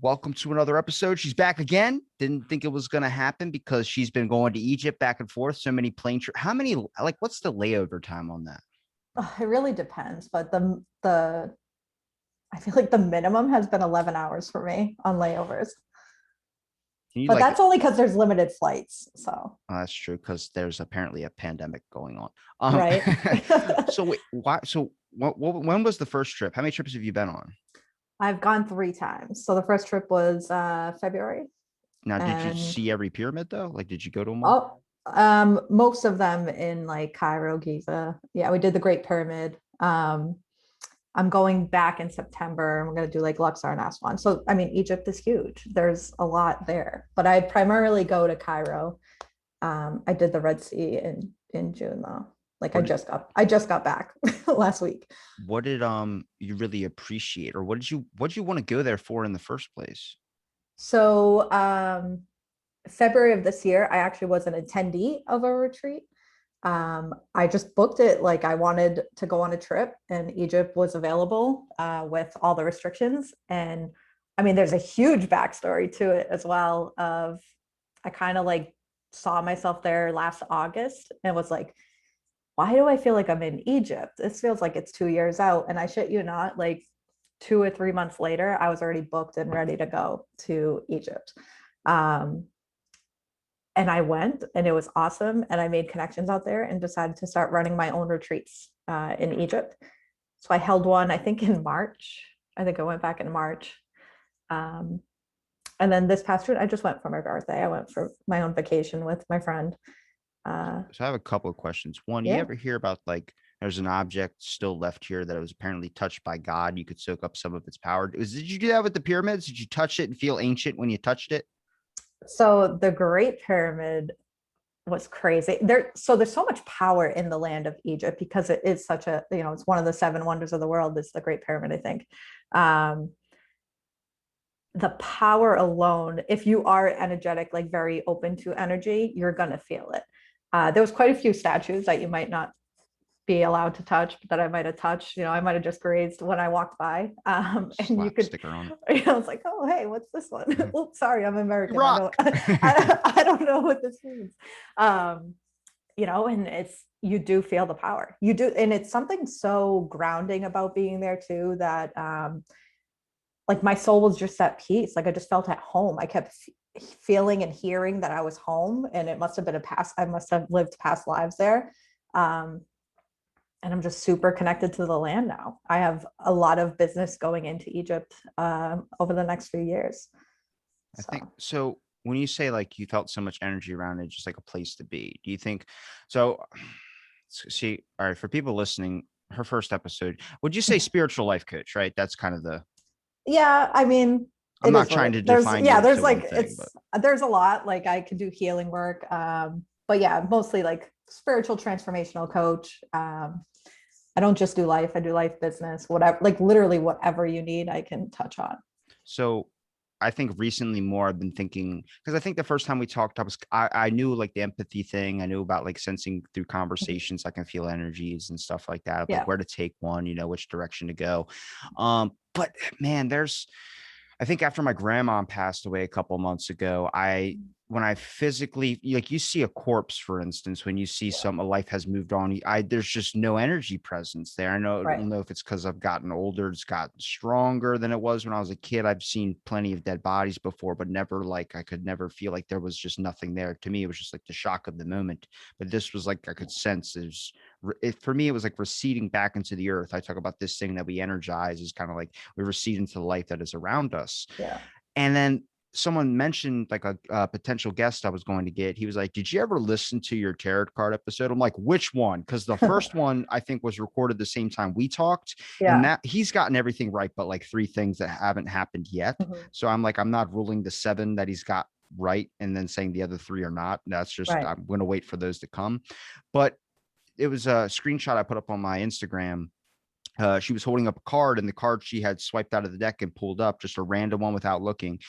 Welcome to another episode. She's back again. Didn't think it was going to happen because she's been going to Egypt back and forth. So many plane trips. How many, what's the layover time on that? It really depends, but the I feel like the minimum has been 11 hours for me on layovers. Can you But that's only because there's limited flights. So that's true because there's apparently a pandemic going on. Um, right. so wait, why? So when was the first trip? How many trips have you been on? I've gone 3 times. So the first trip was February. Now, did you And see every pyramid though? Like, did you go to them all? oh most of them in like Cairo, Giza. Yeah, we did the Great Pyramid. I'm going back in September and we're going to do like Luxor and Aswan. So, I mean, Egypt is huge. There's a lot there, but I primarily go to Cairo. I did the Red Sea in June though. Like What I just got back last week. what did you really appreciate, or what did you want to go there for in the first place? So, February of this year, I actually was an attendee of a retreat. I just booked it like I wanted to go on a trip, and Egypt was available with all the restrictions. And I mean, there's a huge backstory to it as well. Of I kind of like saw myself there last August and was like, why do I feel like I'm in Egypt? This feels like it's 2 years out. And I shit you not, like 2 or 3 months later, I was already booked and ready to go to Egypt. Um, and I went and it was awesome. And I made connections out there and decided to start running my own retreats in Egypt. So I held one, I think in March. I think I went back in March. Um, and then this past June, I just went for my birthday. I went for my own vacation with my friend. So I have a couple of questions. One, you Yeah. ever hear about like there's an object still left here that was apparently touched by God? You could soak up some of its power. Did you do that with the pyramids? Did you touch it and feel ancient when you touched it? So the Great Pyramid was crazy. There's so much power in the land of Egypt because it is such a, it's one of the seven wonders of the world. It's the Great Pyramid, I think. Um, the power alone, if you are energetic, like very open to energy, you're gonna feel it. There was quite a few statues that you might not be allowed to touch, but that I might have touched. I might have just grazed when I walked by. And you Slap could, sticker on it. I was like, oh, hey, what's this one? Oops, sorry, I'm You American. I don't, rock. I don't know what this means. And you do feel the power. You do, and it's something so grounding about being there too that like my soul was just at peace. Like I just felt at home. I kept feeling and hearing that I was home, and it must have been I must have lived past lives there. Um, and I'm just super connected to the land now. I have a lot of business going into Egypt over the next few years. I So think so. When you say like you felt so much energy around it, just like a place to be, do you think so? See, all right, for people listening, her first episode, would you say spiritual life coach, right? That's kind of the, yeah, I mean, I'm it not is what trying to there's define yeah, you there's to one like thing, but there's a lot. Like I could do healing work. But yeah, mostly like spiritual transformational coach. I don't just do life, I do life business, whatever, like literally whatever you need, I can touch on. so I think recently more I've been thinking because I think the first time we talked, I knew like the empathy thing. I knew about like sensing through conversations, I can feel energies and stuff like that, like Yeah. where to take one, which direction to go. But man, I think after my grandma passed away a couple months ago, when I physically like you see a corpse, for instance, when you see Yeah. a life has moved on, there's just no energy presence there. I Right. don't know if it's because I've gotten older, it's gotten stronger than it was when I was a kid. I've seen plenty of dead bodies before, but never like I could never feel like there was just nothing there. To me, it was just like the shock of the moment. But this was like I could sense for me, it was like receding back into the earth. I talk about this thing that we energize is kind of like we recede into the life that is around us. Yeah. And then someone mentioned like a potential guest I was going to get. He was like, "Did you ever listen to your tarot card episode?" I'm like, "Which one?" Because the first one I think was recorded the same time we talked, and Yeah. that he's gotten everything right, but like three things that haven't happened yet. Mhm. So I'm like, I'm not ruling the seven that he's got right and then saying the other three are not. That's just Right. I'm going to wait for those to come. But it was a screenshot I put up on my Instagram. She was holding up a card, and the card she had swiped out of the deck and pulled up, just a random one without looking.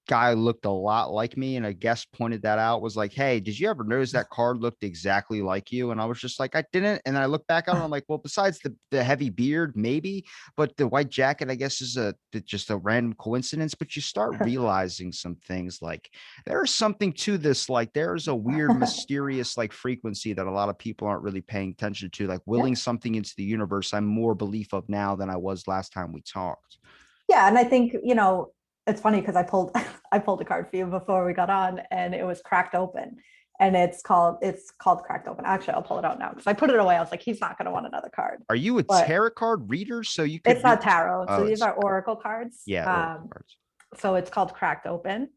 guy looked a lot like me, and a guest pointed that out, was like, hey, did you ever notice that card looked exactly like you? And I was just like, I didn't. And then I look back on it, I'm like, well, besides the heavy beard, maybe, but the white jacket, I guess, is just a random coincidence. But you start realizing some things, like there's something to this, like there's a weird mysterious like frequency that a lot of people aren't really paying attention to, like Yeah. willing something into the universe. I'm more belief of now than I was last time we talked. Yeah, and I think, it's funny because I pulled I pulled a card for you before we got on, and it was cracked open. And it's called cracked open. Actually, I'll pull it out now because I put it away. I was like, he's not going to want another card. Are you a But tarot card reader? So you it's could not read. tarot. So Oh, these it's are oracle cards. yeah, oracle cards. So it's called cracked open,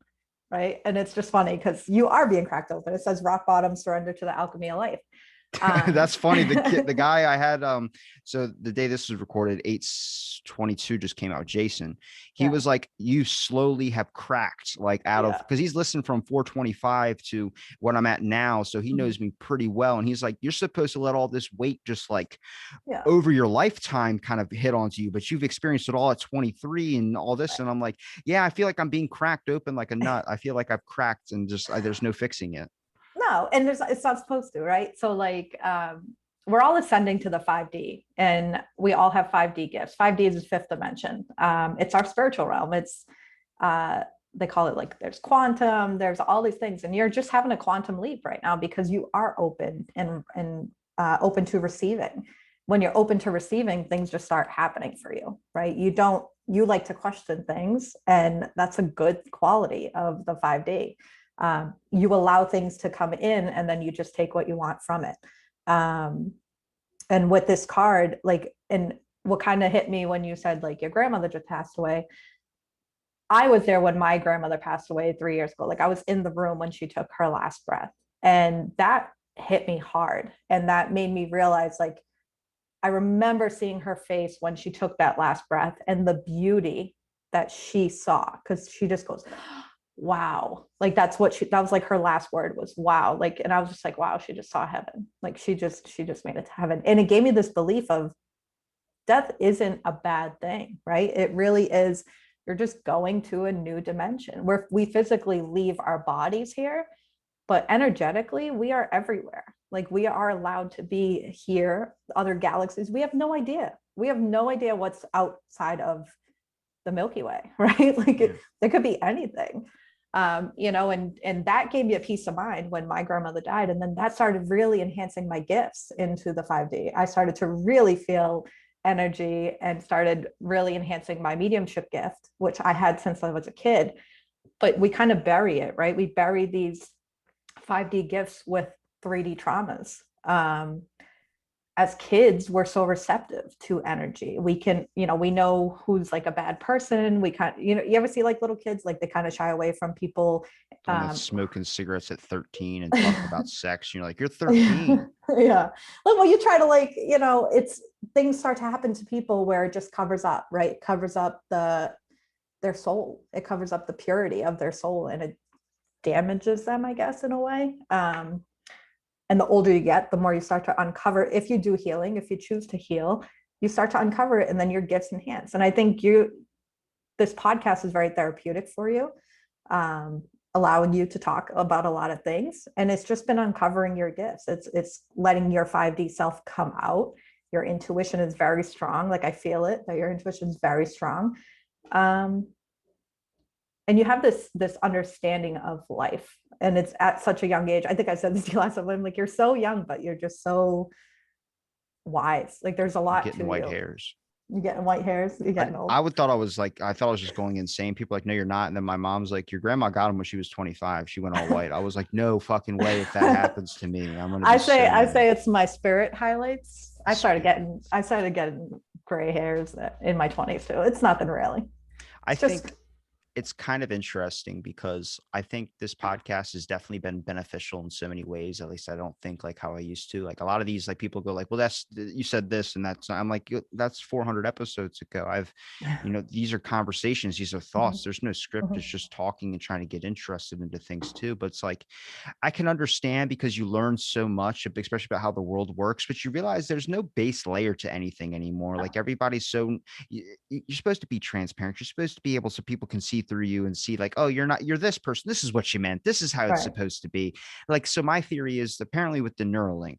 right? And it's just funny because you are being cracked open. It says rock bottom, surrender to the alchemy of life. That's funny. The Yeah, guy I had, so the day this was recorded, 8/22 just came out. Jason, he was like, you slowly have cracked, like out of, yeah, because he's listened from 425 to what I'm at now. So he mhm, knows me pretty well. And he's like, you're supposed to let all this weight just like yeah. over your lifetime kind of hit onto you, but you've experienced it all at 23 and all this. And I'm like, yeah, I feel like I'm being cracked open like a nut. I feel like I've cracked and just, there's no fixing it. No, and it's not supposed to, right? So like we're all ascending to the 5D, and we all have 5D gifts. 5D is the fifth dimension. It's our spiritual realm. It's uh they call it, like, there's quantum, there's all these things, and you're just having a quantum leap right now because you are open and open to receiving. When you're open to receiving, things just start happening for you, right? You like to question things, and that's a good quality of the 5D. You allow things to come in, and then you just take what you want from it. Um, and with this card, like, and what kind of hit me when you said, like, your grandmother just passed away, I was there when my grandmother passed away 3 years ago. Like, I was in the room when she took her last breath, and that hit me hard, and that made me realize, like, I remember seeing her face when she took that last breath and the beauty that she saw, because she just goes, wow. Like, that was like her last word was wow. Like, and I was just like, wow, she just saw heaven. Like, she just made it to heaven. And it gave me this belief of death isn't a bad thing, right? It really is. You're just going to a new dimension where we physically leave our bodies here, but energetically we are everywhere. Like, we are allowed to be here, other galaxies. We have no idea what's outside of the Milky Way, right? Like, Yeah. there could be anything. And that gave me a peace of mind when my grandmother died. And then that started really enhancing my gifts into the 5D. I started to really feel energy and started really enhancing my mediumship gift, which I had since I was a kid. But we kind of bury it, right? We bury these 5D gifts with 3D traumas. As kids, we're so receptive to energy. We know who's like a bad person. We kind of, you ever see like little kids, like they kind of shy away from people. The one that's Um, smoking cigarettes at 13 and talking yeah. about sex. You're like, you're 13. Like, well, you try to, like, it's things start to happen to people where it just covers up, right? It covers up their soul. It covers up the purity of their soul, and it damages them, I guess, in a way. And the older you get, the more you start to uncover. If you do healing, if you choose to heal, you start to uncover it, and then your gifts enhance. And I think this podcast is very therapeutic for you, um, allowing you to talk about a lot of things. And it's just been uncovering your gifts. It's letting your 5D self come out. Your intuition is very strong. Like, I feel it, that your intuition is very strong. Um, and you have this understanding of life, and it's at such a young age. I think I said this to you last time. I'm like, you're so young, but you're just so wise. Like, there's a I'm lot getting to white you. hairs. You're getting white hairs. You're I, getting old. I would thought I was like, I thought I was just going insane. People are like, no, you're not. And then my mom's like, your grandma got him when she was 25. She went all white. I was like, no fucking way. If that happens to me, I'm going to I be say so I mad. say it's my spirit highlights. I started Spirit. getting I started getting gray hairs in my 20s too. It's nothing really. I It's just think it's kind of interesting because I think this podcast has definitely been beneficial in so many ways. At least I don't think like how I used to. Like a lot of these, like people go like, "Well, that's you said this and that's." I'm like, That's 400 episodes ago. These are conversations, these are thoughts. Mhm, There's no script. It's mhm. just talking and trying to get interested into things too. But it's like I can understand because you learn so much, especially about how the world works. But you realize there's no base layer to anything anymore. Like everybody's so you're supposed to be transparent. You're supposed to be able so people can see see through you and see like, oh, you're this person. This is what you meant. This is how it's Right. supposed to be. Like, so my theory is apparently with the Neuralink,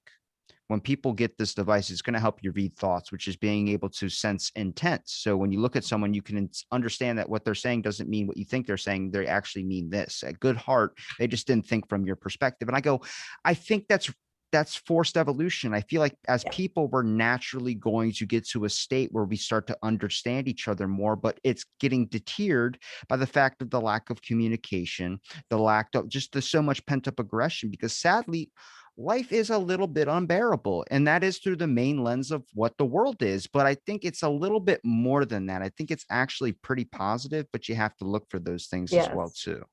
when people get this device, it's going to help you read thoughts, which is being able to sense intent. So when you look at someone, you can understand that what they're saying doesn't mean what you think they're saying. They actually mean this. At good heart, they just didn't think from your perspective. And I go, I think that's forced evolution. I feel like as Yeah. people, we're naturally going to get to a state where we start to understand each other more, but it's getting deterred by the fact of the lack of communication, the lack of just there's so much pent up aggression because sadly, life is a little bit unbearable. And that is through the main lens of what the world is. But I think it's a little bit more than that. I think it's actually pretty positive, but you have to look for those things as well, Yes. too.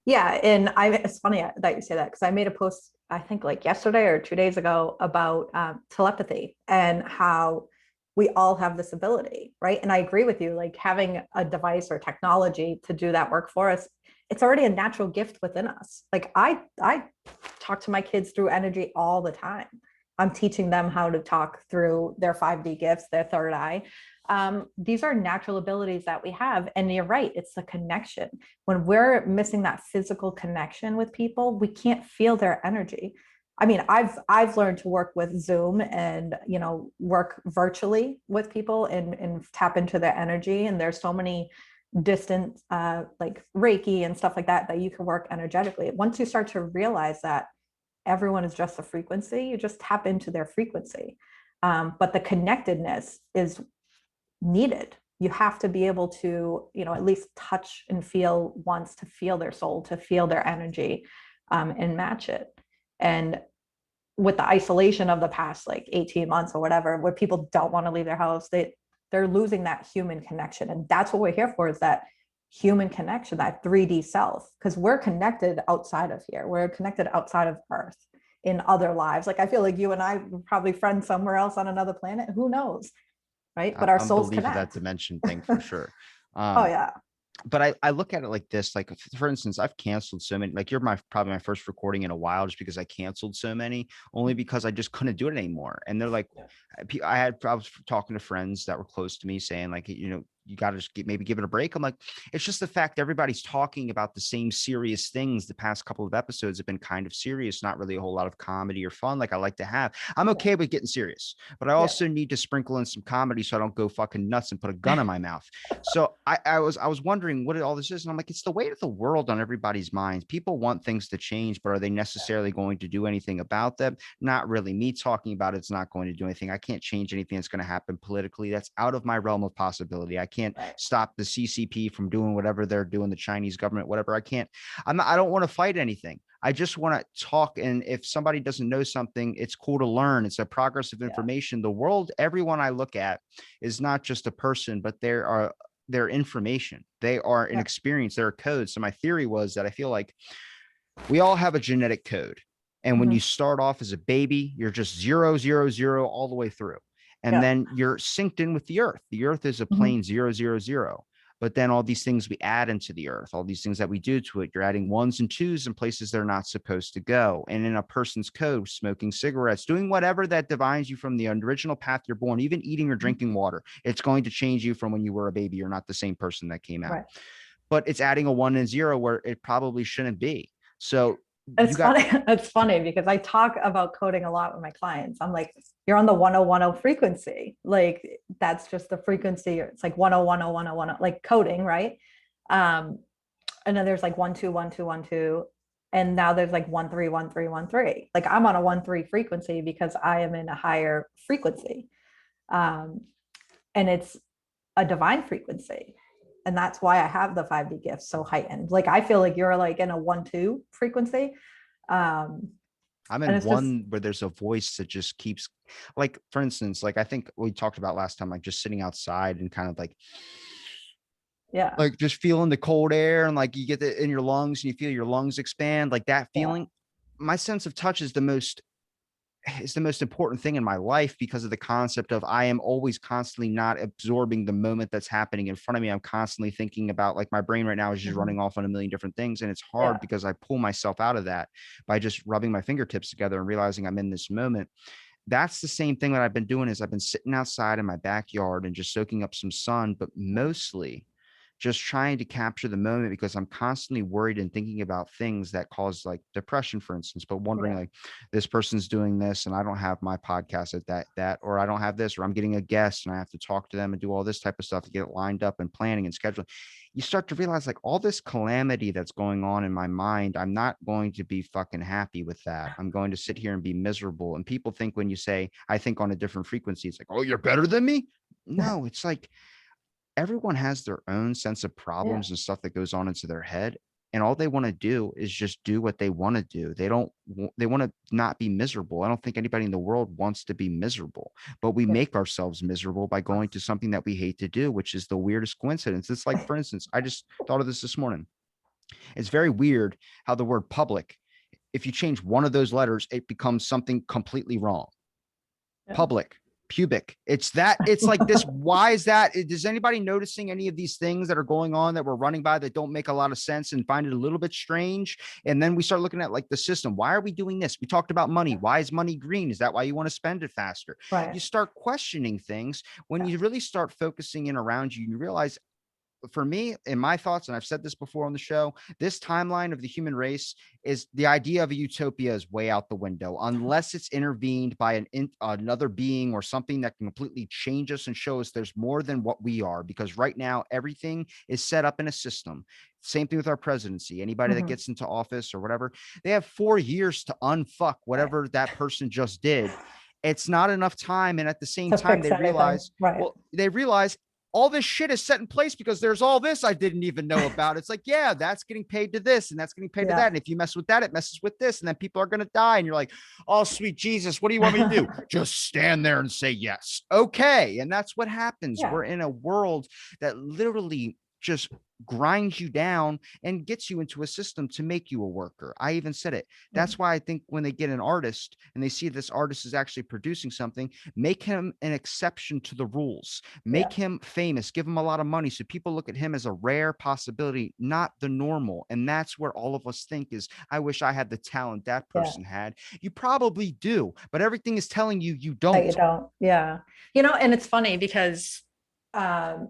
Yeah, and it's funny that you say that because I made a post, I think like yesterday or 2 days ago about telepathy and how we all have this ability, right? And I agree with you, like having a device or technology to do that work for us, it's already a natural gift within us. Like I talk to my kids through energy all the time. I'm teaching them how to talk through their 5D gifts, their third eye. These are natural abilities that we have. And you're right, it's the connection. When we're missing that physical connection with people, we can't feel their energy. I mean, I've learned to work with Zoom and work virtually with people and tap into their energy. And there's so many distant like Reiki and stuff like that you can work energetically. Once you start to realize that everyone is just a frequency, you just tap into their frequency. But the connectedness is needed. You have to be able to, at least touch and feel once, to feel their soul, to feel their energy, and match it. And with the isolation of the past like 18 months or whatever, where people don't want to leave their house, they're losing that human connection. And that's what we're here for, is that human connection, that 3D self, because we're connected outside of here. We're connected outside of Earth in other lives. Like I feel like you and I were probably friends somewhere else on another planet. Who knows? Right. But our I'm a souls believer that connect. dimension thing for sure. Oh Um, yeah. but I look at it like this, like for instance, I've canceled so many, like you're probably my first recording in a while just because I canceled so many, only because I just couldn't do it anymore. And they're like, I was talking to friends that were close to me saying like, you got to just maybe give it a break. I'm like, it's just the fact everybody's talking about the same serious things. The past couple of episodes have been kind of serious, not really a whole lot of comedy or fun like I like to have. I'm okay with getting serious, but I Yeah. also need to sprinkle in some comedy so I don't go fucking nuts and put a gun in my mouth. So I was wondering what all this is, and I'm like, it's the weight of the world on everybody's minds. People want things to change, but are they necessarily going to do anything about them? Not really. Me talking about it's not going to do anything. I can't change anything that's going to happen politically. That's out of my realm of possibility. I can't Right. stop the CCP from doing whatever they're doing, the Chinese government, whatever. I can't. I don't want to fight anything. I just want to talk. And if somebody doesn't know something, it's cool to learn. It's a progress of Yeah. information. The world, everyone I look at is not just a person, but they're information. They are an Yeah. experience. They're a code. So my theory was that I feel like we all have a genetic code. And when Mm-hmm. you start off as a baby, you're just 0, 0, 0 all the way through. And Yeah. then you're synced in with the earth. The earth is a Mm-hmm. plain 0, 0, 0. But then all these things we add into the earth, all these things that we do to it, you're adding ones and twos in places they're not supposed to go. And in a person's code, smoking cigarettes, doing whatever that divides you from the original path you're born, even eating or drinking water, it's going to change you from when you were a baby. You're not the same person that came out. Right. But it's adding a 1 and 0 where it probably shouldn't be. So you It's got funny. It's funny because I talk about coding a lot with my clients. I'm like, you're on the 1010 frequency. Like that's just the frequency. It's like 10101010, like coding, right? Um, and then there's like 121212. And now there's like 131313. Like I'm on a 1 3 frequency because I am in a higher frequency. Um, and it's a divine frequency. And that's why I have the 5D gifts so heightened. Like I feel like you're like in a 1 2 frequency. Um, I'm and in it's just, one where there's a voice that just keeps, like, for instance, like I think we talked about last time, like just sitting outside and kind of yeah, like just feeling the cold air and like you get it in your lungs and you feel your lungs expand, like that yeah. feeling. My sense of touch is the most important thing in my life because of the concept of I am always constantly not absorbing the moment that's happening in front of me. I'm constantly thinking about, like, my brain right now is just Mm-hmm. running off on a million different things. And it's hard Yeah. because I pull myself out of that by just rubbing my fingertips together and realizing I'm in this moment. That's the same thing that I've been doing is I've been sitting outside in my backyard and just soaking up some sun, but mostly just trying to capture the moment because I'm constantly worried and thinking about things that cause like depression, for instance, but wondering Yeah. like this person's doing this and I don't have my podcast at that, or I don't have this, or I'm getting a guest and I have to talk to them and do all this type of stuff to get it lined up and planning and scheduling. You start to realize like all this calamity that's going on in my mind, I'm not going to be fucking happy with that. I'm going to sit here and be miserable. And people think when you say, I think on a different frequency, it's like, oh, you're better than me. No, it's like everyone has their own sense of Yeah. problems and stuff that goes on into their head. And all they want to do is just do what they want to do. They don't, they want to not be miserable. I don't think anybody in the world wants to be miserable, but we Yeah. make ourselves miserable by going to something that we hate to do, which is the weirdest coincidence. It's like, for instance, I just thought of this morning. It's very weird how the word public, if you change one of those letters, it becomes something completely wrong. Yeah. Public, pubic. It's that, it's like this. Why is that? Is anybody noticing any of these things that are going on that we're running by that don't make a lot of sense and find it a little bit strange? And then we start looking at like the system. Why are we doing this? We talked about money. Why is money green? Is that why you want to spend it faster? Right. You start questioning things when Yeah. you really start focusing in around you. You realize, for me, in my thoughts, and I've said this before on the show, this timeline of the human race is the idea of a utopia is way out the window unless it's intervened by another being or something that can completely change us and show us there's more than what we are. Because right now, everything is set up in a system. Same thing with our presidency. Anybody that Mhm. gets into office or whatever, they have 4 years to unfuck Right. whatever that person just did. It's not enough time. And at the same To time, fix anything. Right. they realize all this shit is set in place because there's all this I didn't even know about. It's like, yeah, that's getting paid to this and that's getting paid to Yeah. that. And if you mess with that, it messes with this. And then people are going to die. And you're like, oh, sweet Jesus, what do you want me to do? Just stand there and say yes. Okay. And that's what happens. Yeah. We're in a world that literally just grinds you down and gets you into a system to make you a worker. I even said it. Mm. That's why I think when they get an artist and they see this artist is actually producing something, make him an exception to the rules, Yeah. make him famous, give him a lot of money so people look at him as a rare possibility, not the normal. And that's where all of us think is, I wish I had the talent that Yeah. person had. You probably do, but everything is telling you you That you don't. don't. Yeah. And it's funny because um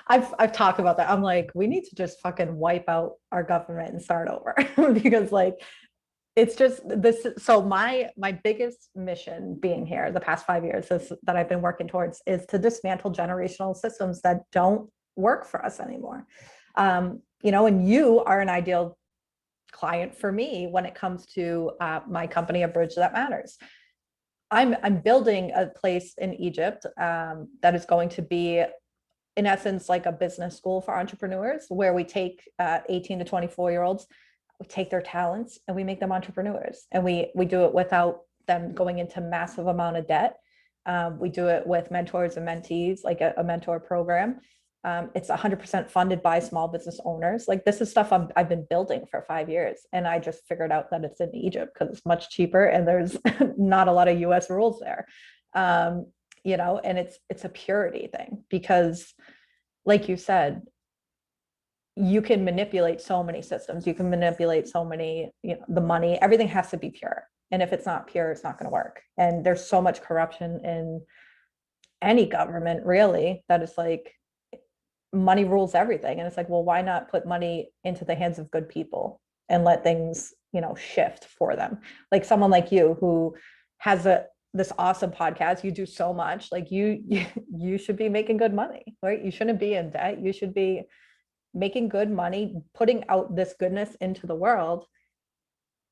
I've talked about that. I'm like, we need to just fucking wipe out our government and start over because like it's just this. So my biggest mission being here the past 5 years is that I've been working towards is to dismantle generational systems that don't work for us anymore. And you are an ideal client for me when it comes to my company, A Bridge That Matters. I'm building a place in Egypt that is going to be, in essence, like a business school for entrepreneurs, where we take 18 to 24-year-olds, we take their talents and we make them entrepreneurs, and we do it without them going into massive amount of debt. We do it with mentors and mentees, like a mentor program. It's 100% funded by small business owners. Like this is stuff I've been building for 5 years, and I just figured out that it's in Egypt because it's much cheaper and there's not a lot of US rules there. And it's a purity thing because, like you said, you can manipulate so many systems. You can manipulate so many, the money, everything has to be pure. And if it's not pure, it's not going to work. And there's so much corruption in any government, really, that it's like money rules everything. And it's like, well, why not put money into the hands of good people and let things, shift for them? Like someone like you who has this awesome podcast, you do so much, like you should be making good money, right? You shouldn't be in debt. You should be making good money, putting out this goodness into the world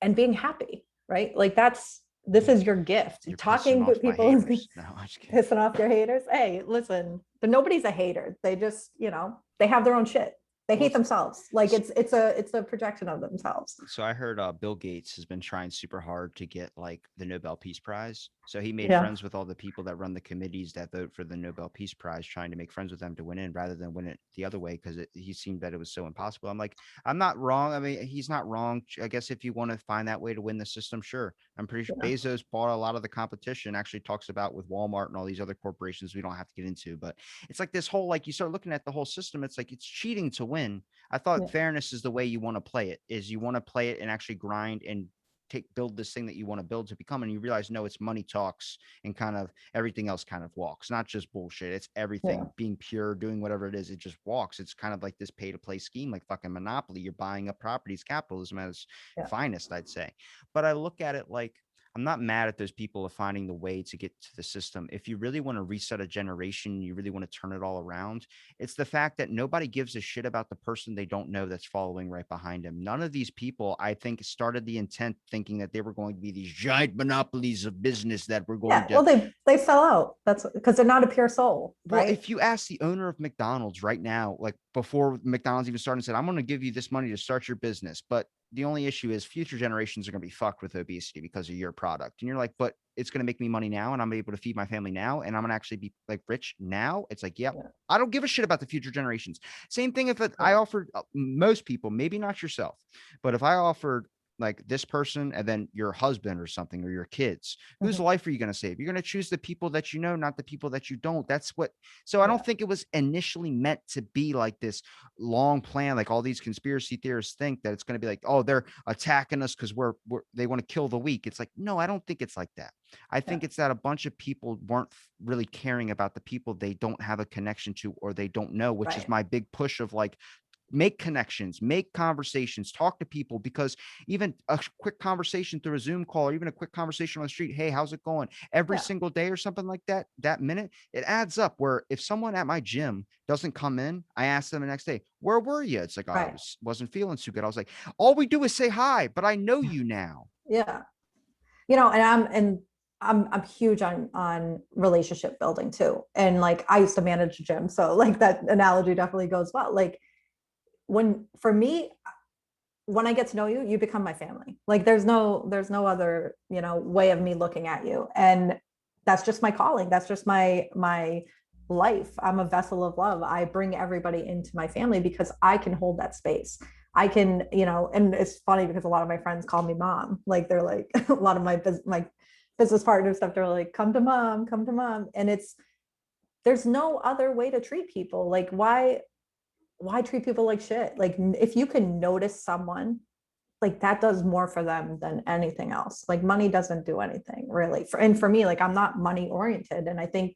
and being happy, right? Like this is your gift. You're pissing Talking off with my people is haters. No, I'm just kidding. pissing off your haters. Hey, listen, but nobody's a hater. They just, they have their own shit. They Well, hate themselves. Like it's a projection of themselves. so I heard Bill Gates has been trying super hard to get like the Nobel Peace Prize. So he made Yeah. friends with all the people that run the committees that vote for the Nobel Peace Prize, trying to make friends with them to win in rather than win it the other way because he seemed that it was so impossible. I'm like, I'm not wrong. I mean, he's not wrong. I guess if you want to find that way to win the system, sure. I'm pretty sure Yeah. Bezos bought a lot of the competition. Actually, talks about with Walmart and all these other corporations we don't have to get into, but it's like this whole like you start looking at the whole system. It's like it's cheating to win. I thought Yeah. fairness is the way you want to play it, is you want to play it and actually grind and build this thing that you want to build to become, and you realize, no, it's money talks, and kind of everything else kind of walks, not just bullshit. It's Yeah. everything being pure, doing whatever it is. It just walks. It's kind of like this pay to play scheme, like fucking Monopoly. You're buying up properties, capitalism as Yeah. finest, I'd say. But I look at it like, I'm not mad at those people of finding the way to get to the system. If you really want to reset a generation, you really want to turn it all around, it's the fact that nobody gives a shit about the person they don't know that's following right behind him. None of these people, I think, started the intent thinking that they were going to be these giant monopolies of business that were going Yeah. to. Well, they sell out. That's because they're not a pure soul, Well, right? if you ask the owner of McDonald's right now, like before McDonald's even started, and said, I'm going to give you this money to start your business. But the only issue is future generations are going to be fucked with obesity because of your product. And you're like, but it's going to make me money now, and I'm able to feed my family now, and I'm going to actually be like rich now. It's like, yep. Yeah. I don't give a shit about the future generations. Same thing if I Yeah. offered most people, maybe not yourself, but if I offered like this person and then your husband or something, or your kids, whose Mhm. life are you going to save? You're going to choose the people that you know, not the people that you don't. That's what. So I Yeah. don't think it was initially meant to be like this long plan, like all these conspiracy theorists think that it's going to be like, oh, they're attacking us because they want to kill the weak. It's like, no, I don't think it's like that. I Yeah. think it's that a bunch of people weren't really caring about the people they don't have a connection to, or they don't know, which is Right. my big push of like, make connections, make conversations, talk to people, because even a quick conversation through a Zoom call, or even a quick conversation on the street, hey, how's it going, every Yeah. single day or something like that, that minute, it adds up. Where if someone at my gym doesn't come in, I ask them the next day, where were you? It's like, oh, Right. wasn't feeling too good. I was like, all we do is say hi, but I know you now. Yeah. And I'm huge on relationship building too. And like I used to manage a gym, so like that analogy definitely goes well. Like when for me, when I get to know you, you become my family. Like there's no other, way of me looking at you. And that's just my calling. That's just my life. I'm a vessel of love. I bring everybody into my family because I can hold that space. I can, and it's funny because a lot of my friends call me mom. Like they're like a lot of my business partners stuff. They're like, come to mom, come to mom. And there's no other way to treat people. Like why treat people like shit? Like if you can notice someone, like that does more for them than anything else. Like money doesn't do anything really. And for me, like I'm not money oriented. And I think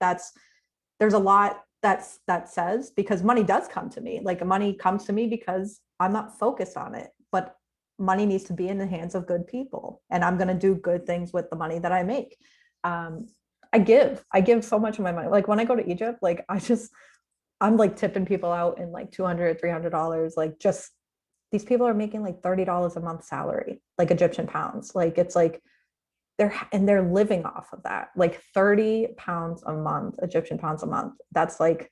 there's a lot that says, because money does come to me. Like money comes to me because I'm not focused on it. But money needs to be in the hands of good people. And I'm gonna do good things with the money that I make. Um, I give so much of my money. Like when I go to Egypt, like I'm like tipping people out in like $200, $300. Like just these people are making like $30 a month salary, like Egyptian pounds. Like it's like they're living off of that. Like 30 pounds a month, Egyptian pounds a month. That's like,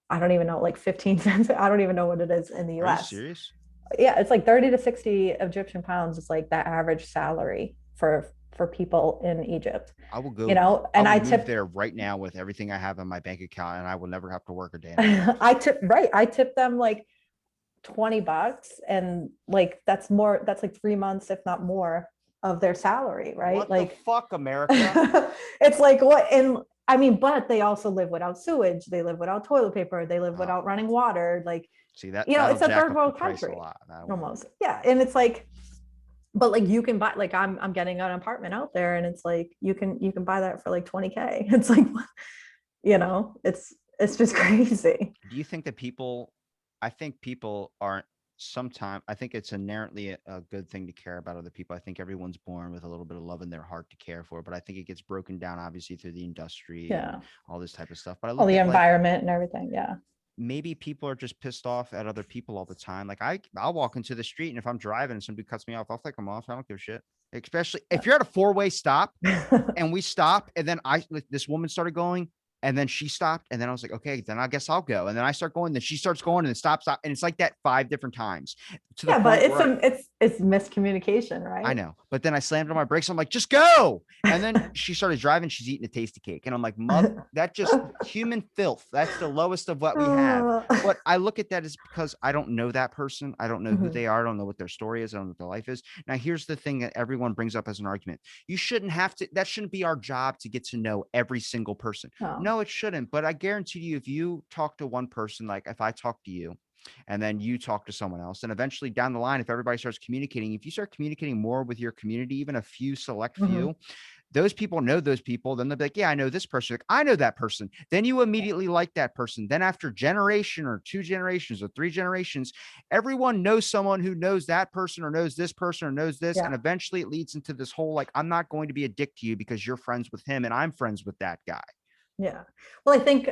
I don't even know, like 15 cents. I don't even know what it is in the Are you US. serious? Yeah, it's like 30 to 60 Egyptian pounds is like that average salary for people in Egypt. I will go. I And will I move tip there right now with everything I have in my bank account, and I will never have to work a day in my life. I tip them like $20, and like that's like 3 months, if not more, of their salary, right? What the Like fuck, America? it's like what and I mean, but they also live without sewage, they live without toilet paper, they live Oh, without running water. Like, see that that'll it's a jack third up the world price a country lot. That will. almost. Yeah. And it's like, but like you can buy, like I'm getting an apartment out there, and it's like you can buy that for like 20K. It's like, it's just crazy. Do you think that people? I think people aren't. Sometimes I think it's inherently a good thing to care about other people. I think everyone's born with a little bit of love in their heart to care for, but I think it gets broken down obviously through the industry and Yeah. all this type of stuff. But I All look the at like, environment and everything. Yeah. maybe people are just pissed off at other people all the time. Like I'll walk into the street, and if I'm driving and somebody cuts me off, I'll flick them off. I don't give a shit. Especially if you're at a four-way stop and we stop, and then like, this woman started going, and then she stopped, and then I was like, okay, then I guess I'll go, and then I start going, then she starts going, and then stop, and it's like that 5 different times, to the Yeah, but point it's where some it's miscommunication, I right? know, but then I slammed on my brakes. I'm like, just go. And then she started driving. She's eating a tasty cake. And I'm like, mother, that just human filth. That's the lowest of what we have. But I look at that as because I don't know that person. I don't know who Mhm. they are. I don't know what their story is. I don't know what their life is. Now, here's the thing that everyone brings up as an argument. You shouldn't have to, that shouldn't be our job to get to know every single person. No. No, it shouldn't. But I guarantee you, if you talk to one person, like if I talk to you, and then you talk to someone else, and eventually down the line, if everybody starts communicating, if you start communicating more with your community, even a few select Mhm. few, those people know those people. Then they'll be like, yeah, I know this person. Like, I know that person. Then you immediately like that person. Then after generation or two generations or three generations, everyone knows someone who knows that person or knows this person or knows this. Yeah. And eventually it leads into this whole, like, I'm not going to be a dick to you because you're friends with him and I'm friends with that guy. Yeah. Well, I think,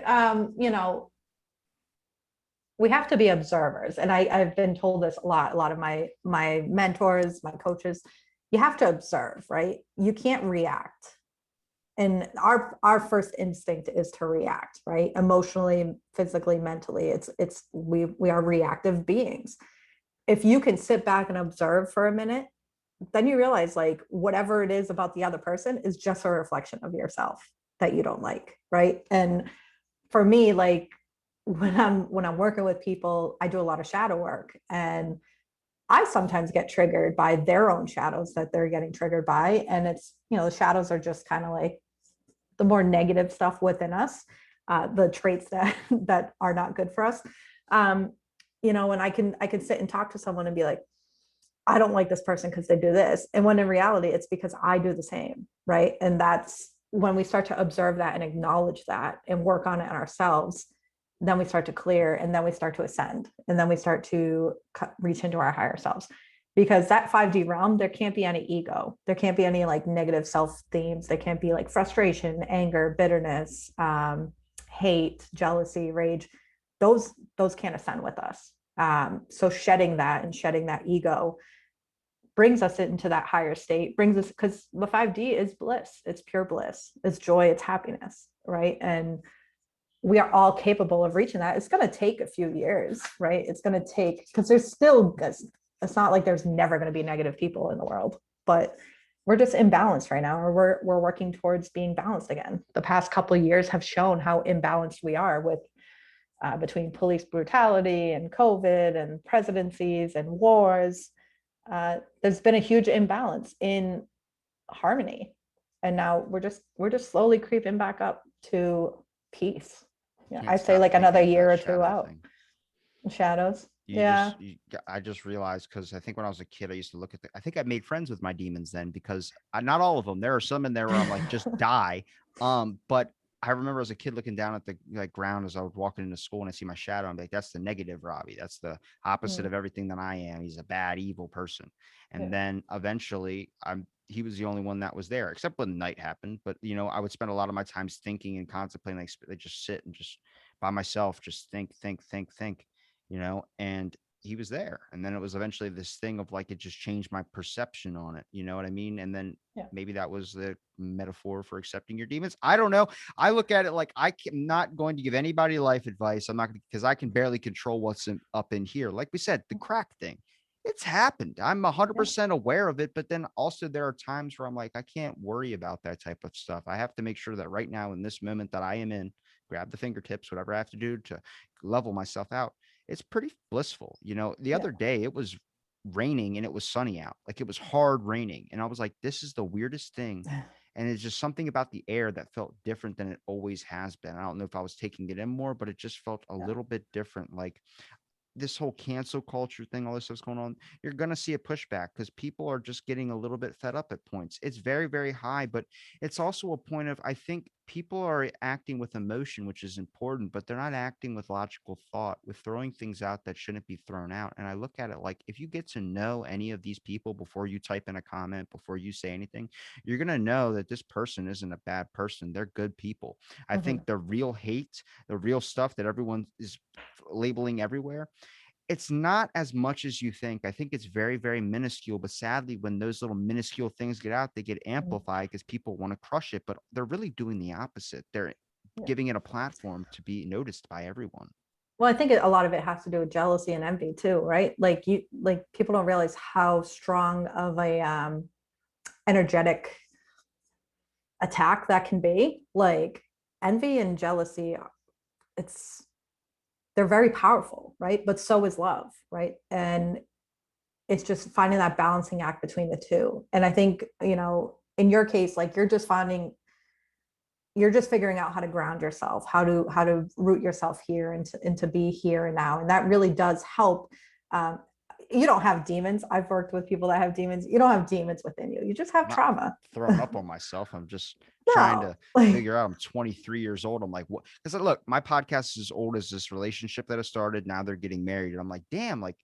we have to be observers. And I've been told this a lot of my mentors, my coaches, you have to observe, right? You can't react. And our first instinct is to react, right? Emotionally, physically, mentally. We are reactive beings. If you can sit back and observe for a minute, then you realize like whatever it is about the other person is just a reflection of yourself that you don't like, right? And for me, like when I'm working with people, I do a lot of shadow work, and I sometimes get triggered by their own shadows that they're getting triggered by. And it's, the shadows are just kind of like the more negative stuff within us, the traits that that are not good for us. Um, and I can sit and talk to someone and be like, I don't like this person because they do this. And when in reality, it's because I do the same. Right. And that's when we start to observe that and acknowledge that and work on it ourselves, then we start to clear, and then we start to ascend, and then we start to reach into our higher selves. Because that 5D realm, there can't be any ego. There can't be any like negative self themes. There can't be like frustration, anger, bitterness, hate, jealousy, rage. Those can't ascend with us. So shedding that and shedding that ego brings us into that higher state, brings us, because the 5D is bliss. It's pure bliss. It's joy. It's happiness, right? And we are all capable of reaching that. It's going to take a few years, right? It's going to take, because there's still, it's not like there's never going to be negative people in the world, but we're just imbalanced right now, or we're working towards being balanced again. The past couple of years have shown how imbalanced we are with between police brutality and COVID and presidencies and wars. There's been a huge imbalance in harmony, and now we're just slowly creeping back up to peace. Yeah, Can't I say stop like thinking another of year that or two shadow out. thing. Shadows. You Yeah. just, you, I just realized, because I think when I was a kid, I used to look at I think I made friends with my demons then, because not all of them. There are some in there where I'm like, just die. But I remember as a kid looking down at the like ground as I was walking into school and I see my shadow. I'm like, that's the negative Robbie. That's the opposite Mm, of everything that I am. He's a bad, evil person. And yeah. then eventually he was the only one that was there, except when night happened. But I would spend a lot of my time thinking and contemplating, like just sit and just by myself, just think, and he was there. And then it was eventually this thing of like, it just changed my perception on it. You know what I mean? And then Yeah. maybe that was the metaphor for accepting your demons. I don't know. I look at it like I'm not going to give anybody life advice. I'm not going to, because I can barely control what's up in here. Like we said, the crack thing, it's happened. I'm Yeah. 100% aware of it. But then also there are times where I'm like, I can't worry about that type of stuff. I have to make sure that right now in this moment that I am in, grab the fingertips, whatever I have to do to level myself out. It's pretty blissful. The Yeah. other day it was raining and it was sunny out. Like it was hard raining. And I was like, this is the weirdest thing. And it's just something about the air that felt different than it always has been. I don't know if I was taking it in more, but it just felt a Yeah. little bit different. Like this whole cancel culture thing, all this stuff's going on, you're going to see a pushback because people are just getting a little bit fed up at points. It's very, very high, but it's also a point of, I think people are acting with emotion, which is important, but they're not acting with logical thought, with throwing things out that shouldn't be thrown out. And I look at it like, if you get to know any of these people before you type in a comment, before you say anything, you're going to know that this person isn't a bad person. They're good people. I Mm-hmm. think the real hate, the real stuff that everyone is labeling everywhere, it's not as much as you think. I think it's very, very minuscule. But sadly, when those little minuscule things get out, they get Mm-hmm. amplified because people want to crush it. But they're really doing the opposite. They're Yeah. giving it a platform to be noticed by everyone. Well, I think a lot of it has to do with jealousy and envy too, right? Like people don't realize how strong of a energetic attack that can be. Like envy and jealousy, it's they're very powerful, right? But so is love, right? And it's just finding that balancing act between the two. And I think, in your case, like you're just finding, you're just figuring out how to ground yourself, how to root yourself here and to be here and now. And that really does help. Um, you don't have demons. I've worked with people that have demons. You don't have demons within you. You just have I'm not trauma. throwing up on myself. I'm just trying No, to like figure out. I'm 23 years old. I'm like, what? Because look, my podcast is as old as this relationship that I started. Now they're getting married. And I'm like, damn, like,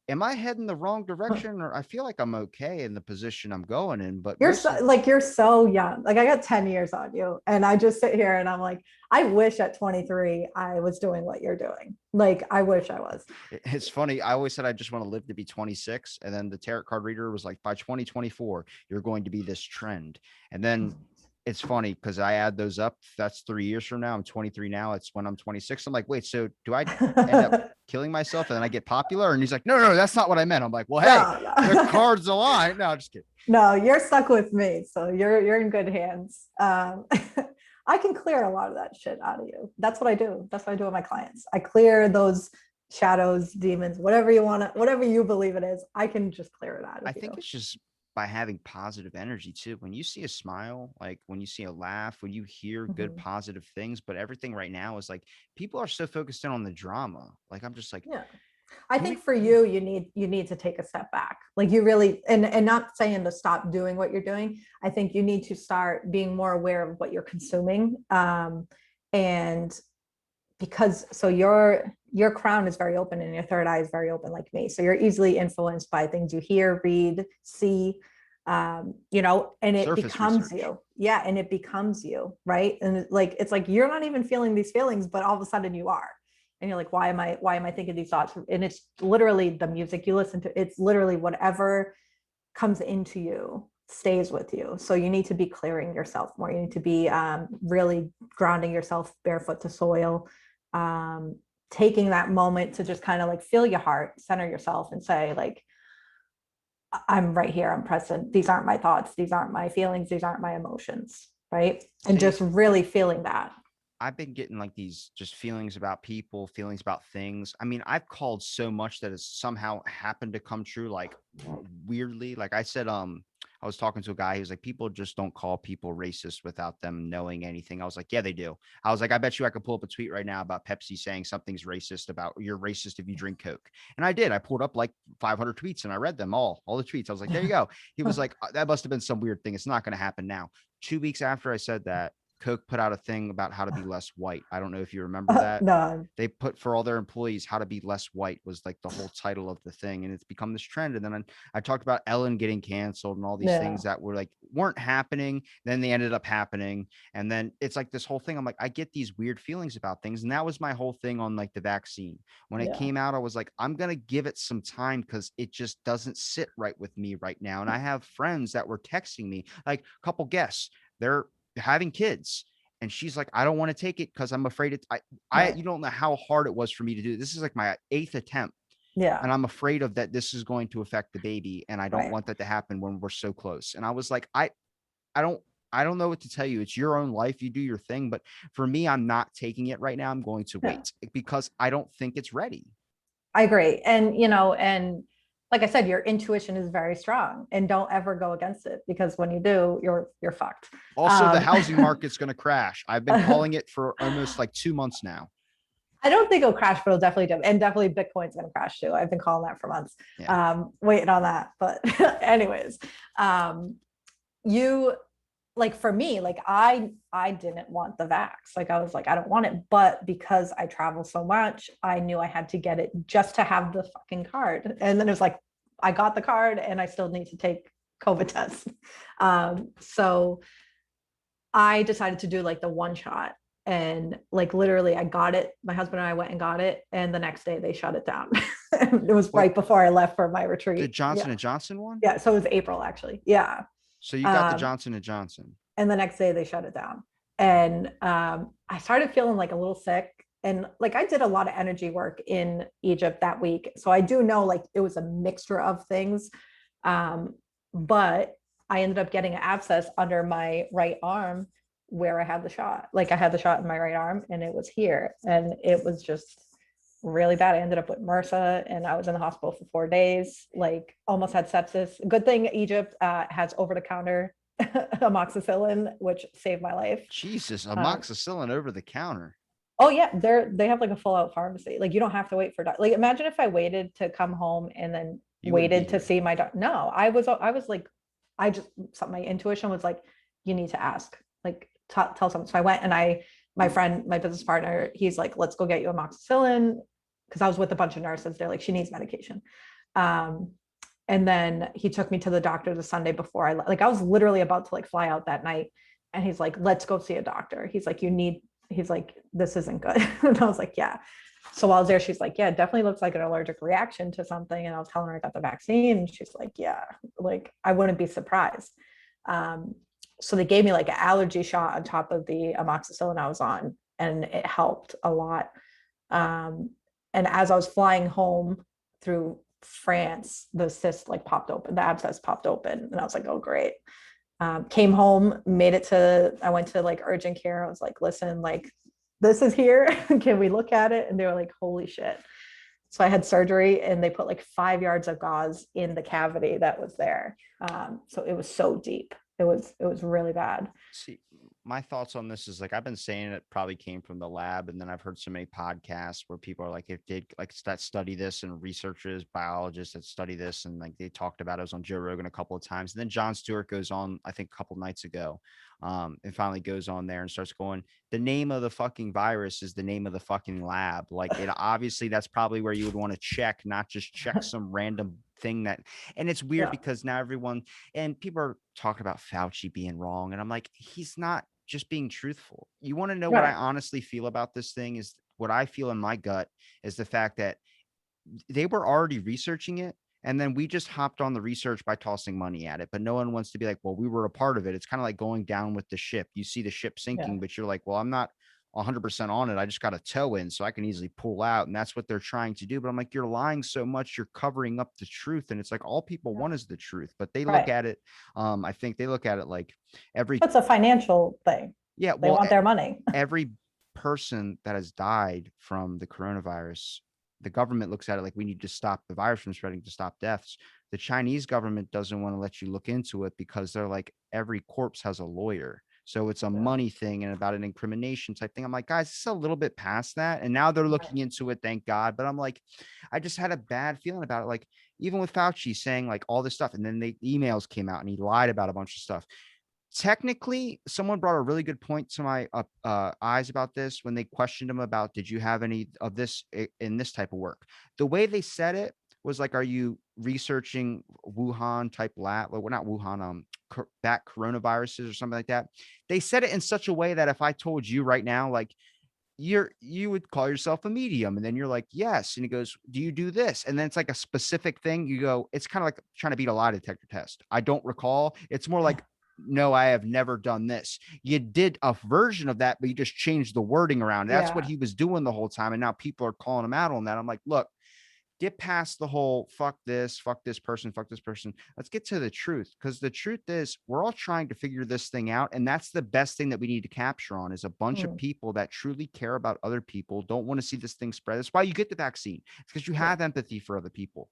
am I heading the wrong direction? Or I feel like I'm okay in the position I'm going in. But you're most so, of like you're so young. Like I got 10 years on you. And I just sit here and I'm like, I wish at 23 I was doing what you're doing. Like I wish I was. it's funny. I always said I just want to live to be 26. And then the tarot card reader was like, by 2024, you're going to be this trend. And then it's funny because I add those up. That's 3 years from now. I'm 23 now. It's when I'm 26. I'm like, wait, so do I end up killing myself and then I get popular? And he's like, no, no, that's not what I meant. I'm like, well, hey, No, the no. cards align. No, just kidding. No, you're stuck with me. So you're in good hands. I can clear a lot of that shit out of you. That's what I do. That's what I do with my clients. I clear those shadows, demons, whatever you want to, whatever you believe it is, I can just clear it out I of think you. it's just by having positive energy too. When you see a smile, like when you see a laugh, when you hear good Mhm. positive things, but everything right now is like people are so focused in on the drama. Like I'm just like, Yeah. I can think we for you need to take a step back. Like you really and not saying to stop doing what you're doing. I think you need to start being more aware of what you're consuming. And because so your crown is very open and your third eye is very open like me. So you're easily influenced by things you hear, read, see, and it surface becomes research? you. Yeah, and it becomes you, right? And it's like you're not even feeling these feelings, but all of a sudden you are. And you're like, why am I thinking these thoughts? And it's literally the music you listen to. It's literally whatever comes into you stays with you. So you need to be clearing yourself more. You need to be really grounding yourself barefoot to soil, um, taking that moment to just kind of like feel your heart, center yourself, and say like, I'm right here. I'm present. These aren't my thoughts. These aren't my feelings. These aren't my emotions. Right. And See, just really feeling that. I've been getting like these just feelings about people, feelings about things. I mean, I've called so much that has somehow happened to come true, like weirdly. Like I said, I was talking to a guy who's like, people just don't call people racist without them knowing anything. I was like, yeah, they do. I was like, I bet you I could pull up a tweet right now about Pepsi saying something's racist about you're racist if you drink Coke. And I did. I pulled up like 500 tweets and I read them all the tweets. I was like, there you go. He was like, that must have been some weird thing. It's not going to happen now. 2 weeks after I said that, Coke put out a thing about how to be less white. I don't know if you remember that. No. They put for all their employees how to be less white was like the whole title of the thing, and it's become this trend. And then I talked about Ellen getting canceled and all these Yeah. things that were like weren't happening. Then they ended up happening, and then it's like this whole thing. I'm like, I get these weird feelings about things, and that was my whole thing on like the vaccine. When it Yeah. came out, I was like, I'm gonna give it some time because it just doesn't sit right with me right now. And I have friends that were texting me, like a couple guests, they're having kids and she's like, I don't want to take it because I'm afraid Right. you don't know how hard it was for me to do. This is like my eighth attempt. Yeah. And I'm afraid of that. This is going to affect the baby. And I don't Right. want that to happen when we're so close. And I was like, I don't, I don't know what to tell you. It's your own life. You do your thing. But for me, I'm not taking it right now. I'm going to Yeah. wait because I don't think it's ready. I agree. And like I said, your intuition is very strong and don't ever go against it because when you do, you're fucked. Also, the Um, housing market's going to crash. I've been calling it for almost like 2 months now. I don't think it'll crash, but it'll definitely do. And definitely Bitcoin's going to crash too. I've been calling that for months, Yeah. waiting on that. But anyways, um, you like for me, like I didn't want the vax. Like I was like, I don't want it. But because I travel so much, I knew I had to get it just to have the fucking card. And then it was like, I got the card and I still need to take COVID tests. So I decided to do like the one shot. And like literally, I got it. My husband and I went and got it. And the next day they shut it down. It was Wait, right before I left for my the retreat. Johnson Yeah. and Johnson one? Yeah. So it was April actually. Yeah. So you got the Um, Johnson and Johnson. and the next day they shut it down. And I started feeling like a little sick. And like I did a lot of energy work in Egypt that week. So I do know like it was a mixture of things. Um, but I ended up getting an abscess under my right arm where I had the shot. Like I had the shot in my right arm and it was here. And it was just really bad. I ended up with MRSA and I was in the hospital for 4 days, like almost had sepsis. Good thing Egypt has over the counter amoxicillin, which saved my life. Jesus, Um, amoxicillin over the counter. oh yeah, they have like a full out pharmacy. Like you don't have to wait for like imagine if I waited to come home and then You wouldn't be waited to here. see my doctor. No, I was like, I just my intuition was like, you need to ask, like tell someone. So I went and my friend, my business partner, he's like, let's go get you amoxicillin because I was with a bunch of nurses. They're like, she needs medication. Um, and then he took me to the doctor the Sunday before I was literally about to like fly out that night. And he's like, let's go see a doctor. He's like, he's like, this isn't good. And I was like, yeah. So while I was there, she's like, yeah, it definitely looks like an allergic reaction to something. And I was telling her I got the vaccine. And she's like, yeah, like I wouldn't be surprised. Um, so they gave me like an allergy shot on top of the amoxicillin I was on, and it helped a lot. Um, and as I was flying home through France, the cyst like popped open, the abscess popped open, and I was like, oh great. Came home, I went to like urgent care. I was like, listen, like this is here. Can we look at it? And they were like, holy shit. So I had surgery and they put like 5 yards of gauze in the cavity that was there. So it was so deep. It was really bad. See, my thoughts on this is like I've been saying it probably came from the lab, and then I've heard so many podcasts where people are like, if they like that study this, and researchers, biologists that study this, and like they talked about it. I was on Joe Rogan a couple of times, and then Jon Stewart goes on, I think a couple nights ago, and finally goes on there and starts going, the name of the fucking virus is the name of the fucking lab. Like it obviously that's probably where you would want to check, not just check some random thing that. And it's weird Yeah. because now everyone and people are talking about Fauci being wrong, and I'm like, he's not just being truthful. You want to know what I Right. honestly feel about this thing is what I feel in my gut is the fact that they were already researching it. And then we just hopped on the research by tossing money at it. But no one wants to be like, well, we were a part of it. It's kind of like going down with the ship. You see the ship Yeah. sinking, but you're like, well, I'm not 100% on it. I just got a toe in so I can easily pull out. And that's what they're trying to do. But I'm like, you're lying so much. You're covering up the truth. And it's like all people Yeah. want is the truth. But they look Right. at it. I think they look at it like every, It's a financial thing. yeah, They well, want their money. every person that has died from the coronavirus, the government looks at it like we need to stop the virus from spreading to stop deaths. The Chinese government doesn't want to let you look into it because they're like every corpse has a lawyer. So it's a Yeah. money thing and about an incrimination type thing. I'm like, guys, it's a little bit past that. And now they're Right. looking into it, thank God. But I'm like, I just had a bad feeling about it. Like, even with Fauci saying like all this stuff, and then the emails came out and he lied about a bunch of stuff. Technically, someone brought a really good point to my eyes about this when they questioned him about, did you have any of this in this type of work? The way they said it was like, are you researching Wuhan type lab? Well, not Wuhan, bat coronaviruses or something like that. They said it in such a way that if I told you right now, like, you would call yourself a medium, and then you're like, yes, and he goes, do you do this? And then it's like a specific thing. You go, it's kind of like trying to beat a lie detector test. I don't recall. It's more like, no, I have never done this. You did a version of that, but you just changed the wording around. That's what Yeah. he was doing the whole time, and now people are calling him out on that. I'm like, look, get past the whole fuck this person, fuck this person. Let's get to the truth, because the truth is we're all trying to figure this thing out. And that's the best thing that we need to capture on is a bunch of Mm. people that truly care about other people, don't want to see this thing spread. That's why you get the vaccine. It's because you Yeah. have empathy for other people.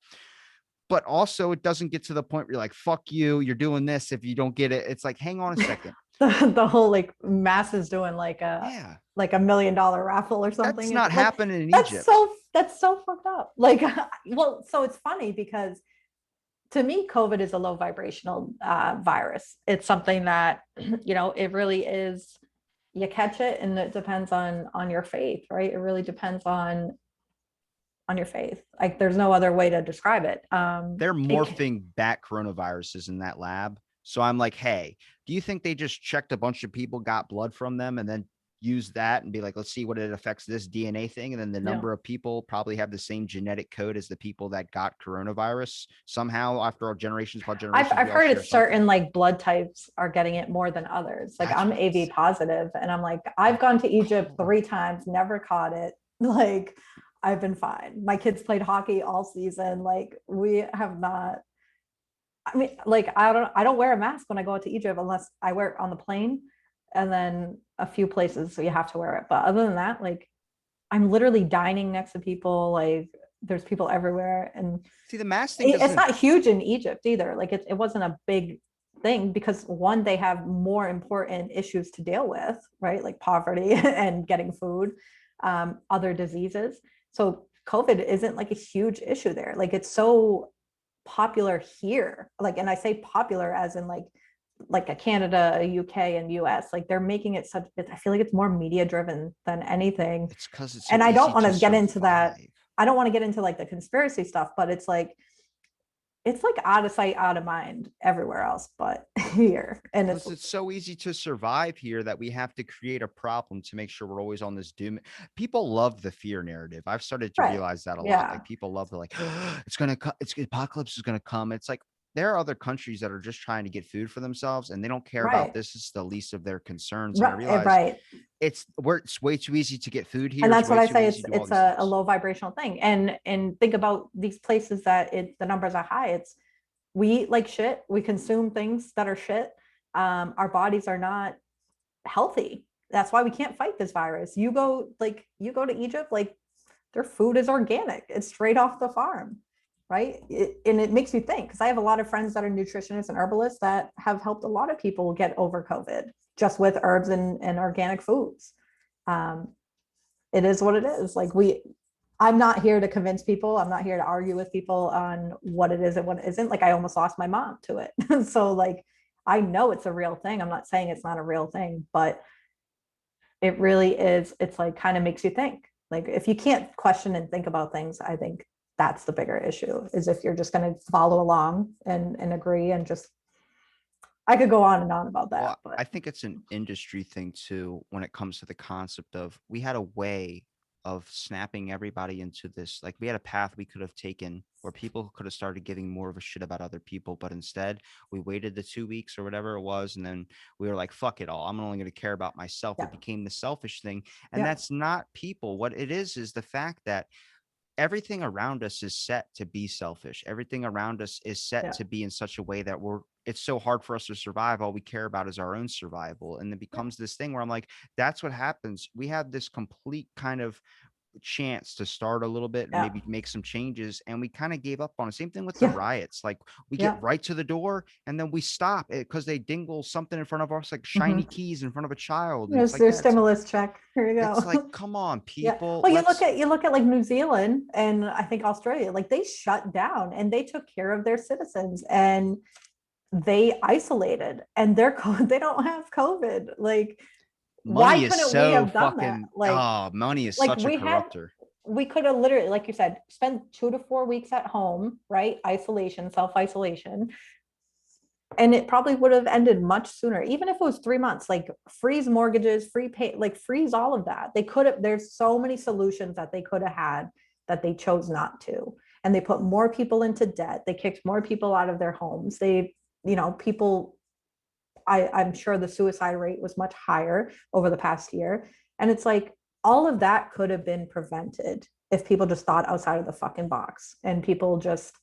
But also it doesn't get to the point where you're like, fuck you, you're doing this if you don't get it. It's like, hang on a second. The whole like masses doing Yeah, like $1 million raffle or that's something. It's not like happening in Egypt. that's so fucked up. Like, well, so it's funny because to me, COVID is a low vibrational virus. It's something that it really is. You catch it, and it depends on your faith, right? It really depends on your faith. Like, there's no other way to describe it. They're It morphing bat coronaviruses in that lab. So I'm like, hey, do you think they just checked a bunch of people, got blood from them, and then use that and be like, let's see what it affects this DNA thing? And then the yeah. number of people probably have the same genetic code as the people that got coronavirus somehow after our generations upon generations, I've we all heard share it's something. certain like blood types are getting it more than others. Like That's I'm what they AV said. positive, and I'm like, I've gone to Egypt Oh, 3 times, never caught it. Like I've been fine. My kids played hockey all season. Like we have not. I mean, like I don't wear a mask when I go out to Egypt unless I wear it on the plane, and then a few places so you have to wear it. But other than that, like I'm literally dining next to people. Like there's people everywhere, and see, the mask thing it's doesn't. not huge in Egypt either. Like it wasn't a big thing because one, they have more important issues to deal with, right? Like poverty and getting food, other diseases. So COVID isn't like a huge issue there. Like it's so popular here. Like, and I say popular as in like a Canada, a UK, and US. Like they're making it such. I feel like it's more media driven than anything. It's because it's so And I don't easy want to to get into that. survive. I don't want to get into like the conspiracy stuff, but it's like out of sight, out of mind everywhere else, but here. And it's Because it's so easy to survive here that we have to create a problem to make sure we're always on this doom. People love the fear narrative. I've started to right. realize that a lot. Yeah. Like people love the like, it's gonna come, it's apocalypse is gonna come. It's like there are other countries that are just trying to get food for themselves and they don't care about Right. this. It's the least of their concerns. And I Right. realize Right. it's way too easy to get food And here. It's that's what way I too say. easy It's to do all it's these a things. low vibrational thing. And think about these places that the numbers are high. It's we eat like shit. We consume things that are shit. Our bodies are not healthy. That's why we can't fight this virus. You go to Egypt, like their food is organic. It's straight off the farm, right? And it makes you think because I have a lot of friends that are nutritionists and herbalists that have helped a lot of people get over COVID just with herbs and organic foods. Um, it is what it is. I'm not here to convince people. I'm not here to argue with people on what it is and what it isn't. Like I almost lost my mom to it. So like I know it's a real thing. I'm not saying it's not a real thing, but it really is. It's like kind of makes you think. Like if you can't question and think about things, I think that's the bigger issue is if you're just going to follow along and agree and just I could go on and on about that, Well, I but think it's an industry thing too when it comes to the concept of we had a way of snapping everybody into this. Like we had a path we could have taken where people could have started giving more of a shit about other people, but instead we waited the 2 weeks or whatever it was, and then we were like, "Fuck it all! I'm only going to care about myself." yeah, It became the selfish thing, and yeah, that's not people. What it is the fact that everything around us is set to be selfish. Everything around us is set yeah, to be in such a way that it's so hard for us to survive. All we care about is our own survival. And it yeah, becomes this thing where I'm like, that's what happens. We have this complete kind of chance to start a little bit and yeah, maybe make some changes and we kind of gave up on it. Same thing with the yeah, riots. Like we get yeah. right to the door and then we stop it because they dingle something in front of us like shiny Mm-hmm. keys in front of a child and it's There's like their that. stimulus check. Here you It's like go. come on Yeah. people, Well, let's you look at like New Zealand and I think Australia, like they shut down and they took care of their citizens and they isolated and they don't have COVID. Like, why money is couldn't we so have done that? fucking money is Like such a corrupter. we could have literally, like you said, spent 2 to 4 weeks at home, right? Isolation, self-isolation. And it probably would have ended much sooner, even if it was 3 months, like freeze mortgages, free pay, like freeze all of that. They could have, there's so many solutions that they could have had that they chose not to. And they put more people into debt. They kicked more people out of their homes. People, I'm sure the suicide rate was much higher over the past year. And it's like all of that could have been prevented if people just thought outside of the fucking box and people just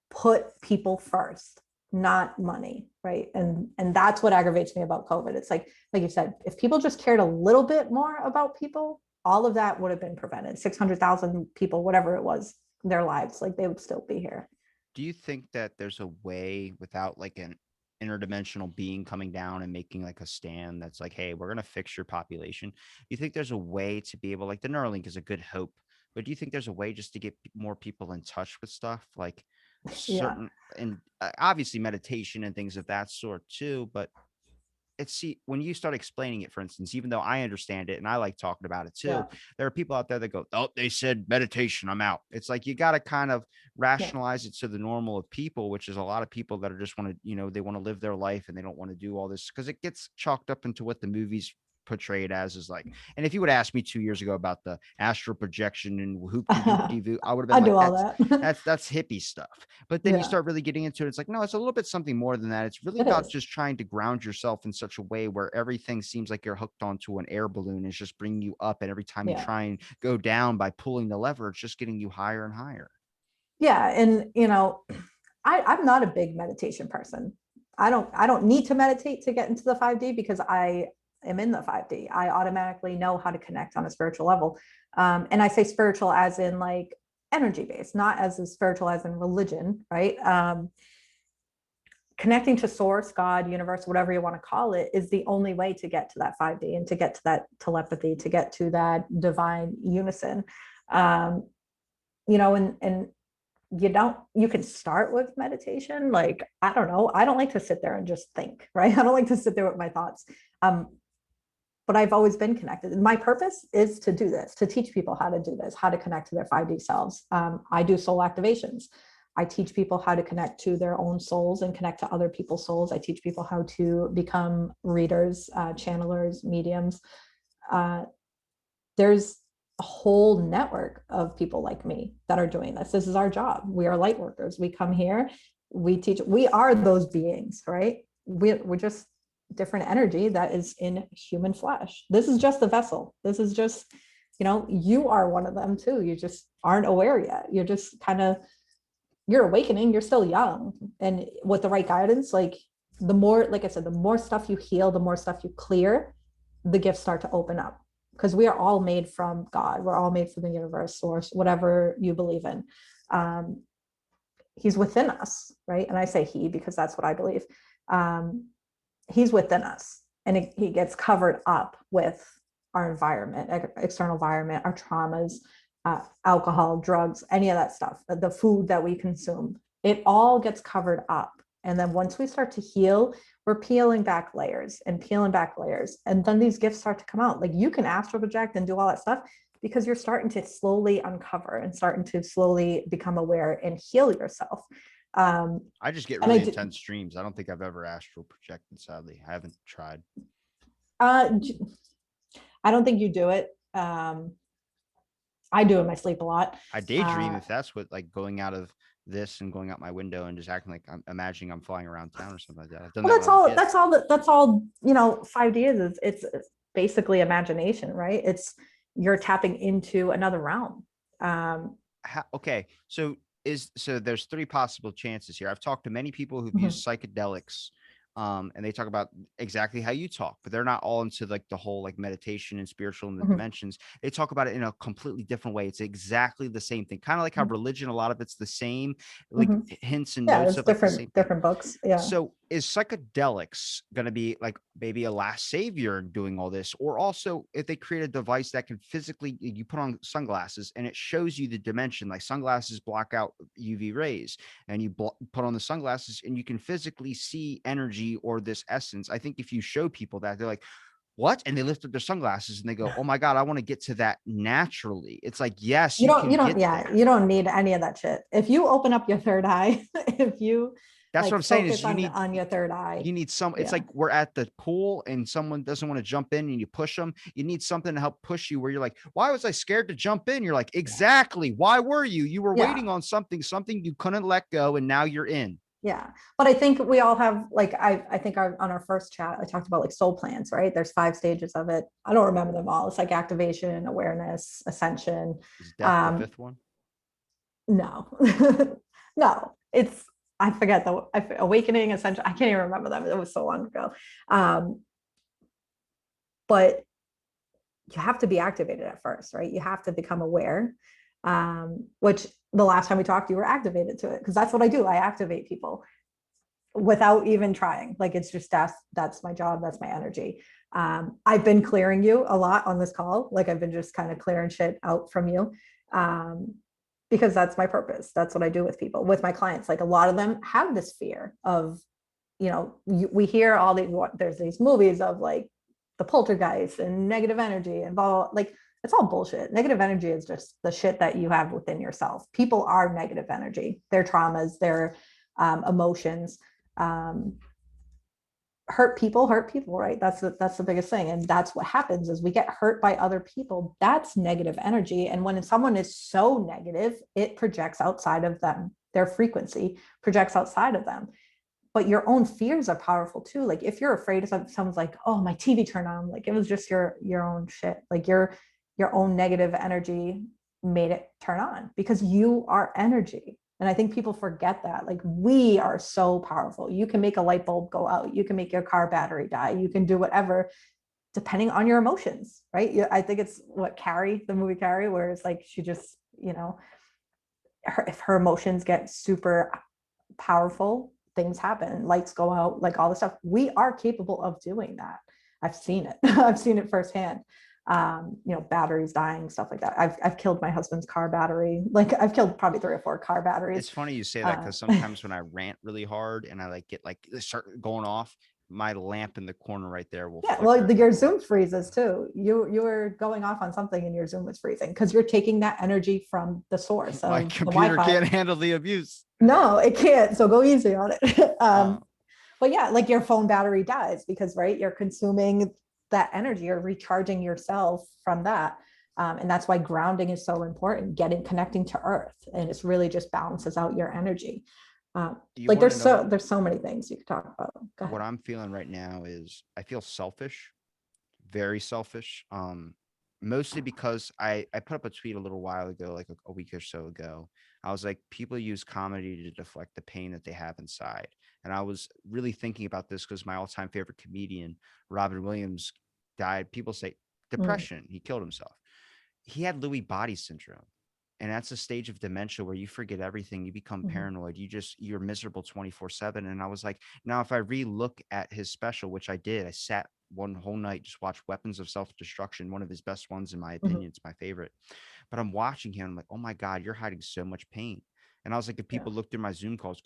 put people first, not money, right? And that's what aggravates me about COVID. It's like you said, if people just cared a little bit more about people, all of that would have been prevented. 600,000 people, whatever it was, their lives, like they would still be here. Do you think that there's a way without like an interdimensional being coming down and making like a stand that's like, hey, we're gonna fix your population? Do you think there's a way to be able like the Neuralink is a good hope, but do you think there's a way just to get more people in touch with stuff like Yeah. certain and obviously meditation and things of that sort too, but it's see when you start explaining it, for instance, even though I understand it and I like talking about it too, Yeah. there are people out there that go, oh, they said meditation, I'm out. It's like you got to kind of Yeah. rationalize it to the normal of people, which is a lot of people that are just want to, they want to live their life and they don't want to do all this because it gets chalked up into what the movies portray it as is like. And if you would ask me 2 years ago about the astral projection and hoopty doopty voo, I would have been I like, do all that. that's hippie stuff. But then you Yeah, start really getting into it. It's like, no, it's a little bit something more than that. It's really it about is. just trying to ground yourself in such a way where everything seems like you're hooked onto an air balloon. It's just bringing you up. And every time you Yeah. try and go down by pulling the lever, it's just getting you higher and higher. Yeah. And I'm not a big meditation person. I don't need to meditate to get into the 5D because I am in the 5D. I automatically know how to connect on a spiritual level. And I say spiritual as in like energy based, not as spiritual as in religion, right? connecting to source, God, universe, whatever you want to call it, is the only way to get to that 5D and to get to that telepathy, to get to that divine unison. um, and you can start with meditation. Like, I don't know, I don't like to sit there and just think, right? I don't like to sit there with my thoughts. um, but I've always been connected. And my purpose is to do this, to teach people how to do this, how to connect to their 5D selves. I do soul activations. I teach people how to connect to their own souls and connect to other people's souls. I teach people how to become readers, channelers, mediums. Uh, there's a whole network of people like me that are doing this. This is our job. We are light workers. We come here, we teach, we are those beings, right? We're just different energy that is in human flesh. This is just the vessel. This is just, you are one of them too. You just aren't aware yet. You're just kind of, you're awakening. You're still young. And with the right guidance, like the more, like I said, the more stuff you heal, the more stuff you clear, the gifts start to open up, because we are all made from God. We're all made from the universe, source, whatever you believe in. Um, he's within us, right? And I say he because that's what I believe. He's within us, and he gets covered up with our environment, external environment, our traumas, alcohol, drugs, any of that stuff, the food that we consume. It all gets covered up. And then once we start to heal, we're peeling back layers and peeling back layers. And then these gifts start to come out. Like, you can astral project and do all that stuff because you're starting to slowly uncover and starting to slowly become aware and heal yourself. I just get And I really do, intense dreams. I don't think I've ever astral projected, sadly. I haven't tried. uh, I don't think you do it. I do in my sleep a lot. I daydream, Uh, if that's what, like, going out of this and going out my window and just acting like I'm imagining I'm flying around town or something like that. I've done well, that when I was a kid. that's all, 5D is. It's basically imagination, right? It's, you're tapping into another realm. Um, Okay, so there's three possible chances here. I've talked to many people who've mhm, used psychedelics, and they talk about exactly how you talk, but they're not all into like the whole like meditation and spiritual and the mhm, dimensions. They talk about it in a completely different way. It's exactly the same thing, kind of like how religion, a lot of it's the same, like mhm. hints and Yeah, notes there's of like the same thing. different books. Yeah. So is psychedelics going to be like maybe a last savior in doing all this? Or also, if they create a device that can physically, you put on sunglasses and it shows you the dimension, like sunglasses block out UV rays, and you put on the sunglasses and you can physically see energy or this essence. I think if you show people that, they're like, what? And they lift up their sunglasses and they go, oh my God, I want to get to that naturally. It's like, yes, you can get Yeah, there. you don't need any of that shit. If you open up your third eye, if you That's what like I'm saying is focus on your third eye, you need some, it's yeah, like we're at the pool and someone doesn't want to jump in and you push them. You need something to help push you where you're like, why was I scared to jump in? You're like, exactly. Why were you? You were yeah, waiting on something you couldn't let go. And now you're in. yeah. But I think we all have, like, I think on our first chat, I talked about like soul plans, right? There's 5 stages of it. I don't remember them all. It's like activation, awareness, ascension. Is death the Um, fifth one? no, no, it's, I forget the awakening, ascension. I can't even remember them. It was so long ago. Um, but you have to be activated at first, right? You have to become aware, which the last time we talked, you were activated to it, because that's what I do. I activate people without even trying. Like, it's just that's my job. That's my energy. I've been clearing you a lot on this call. Like, I've been just kind of clearing shit out from you. Um, because that's my purpose. That's what I do with people, with my clients. Like, a lot of them have this fear of, we hear all these, there's these movies of like the poltergeist and negative energy and blah, blah, like, it's all bullshit. Negative energy is just the shit that you have within yourself. People are negative energy, their traumas, their emotions. um, hurt people, right? That's the biggest thing. And that's what happens, is we get hurt by other people. That's negative energy. And when someone is so negative, it projects outside of them. Their frequency projects outside of them. But your own fears are powerful too. Like, if you're afraid of something, someone's like, oh, my TV turned on, like, it was just your own shit. Like, your own negative energy made it turn on, because you are energy. And I think people forget that. Like, we are so powerful. You can make a light bulb go out. You can make your car battery die. You can do whatever, depending on your emotions, right? I think it's what Carrie, the movie Carrie, where it's like, she just, if her emotions get super powerful, things happen, lights go out, like all the stuff. We are capable of doing that. I've seen it. I've seen it firsthand. Batteries dying, stuff like that. I've killed my husband's car battery. Like I've killed probably 3 or 4 car batteries. It's funny you say that Uh, because sometimes when I rant really hard and I like get like start going off, my lamp in the corner right there will yeah, flicker well, if I your go off Zoom too loud. freezes too. You were going off on something and your Zoom was freezing because you're taking that energy from the source My of the computer Wi-Fi. can't handle the abuse. No, it can't. So go easy on it. Uh, But yeah, like your phone battery dies because, right, you're consuming that energy, you're recharging yourself from that. And that's why grounding is so important, connecting to earth. And it's really just balances out your energy. you Like want to know what there's so many things you could talk about. Go ahead. I'm feeling right now is I feel selfish, very selfish. Mostly because I put up a tweet a little while ago, like a week or so ago. I was like, people use comedy to deflect the pain that they have inside. And I was really thinking about this because my all-time favorite comedian, Robin Williams, died. People say Mm, depression. He killed himself. He had Lewy body syndrome. And that's a stage of dementia where you forget everything. You become mhm, paranoid. You're miserable 24/7. And I was like, now, if I re-look at his special, which I did, I sat one whole night, just watched Weapons of Self-Destruction, one of his best ones, in my mhm. opinion. It's my favorite. But I'm watching him, I'm like, oh my God, you're hiding so much pain. And I was like, if Yeah. people looked through my Zoom calls,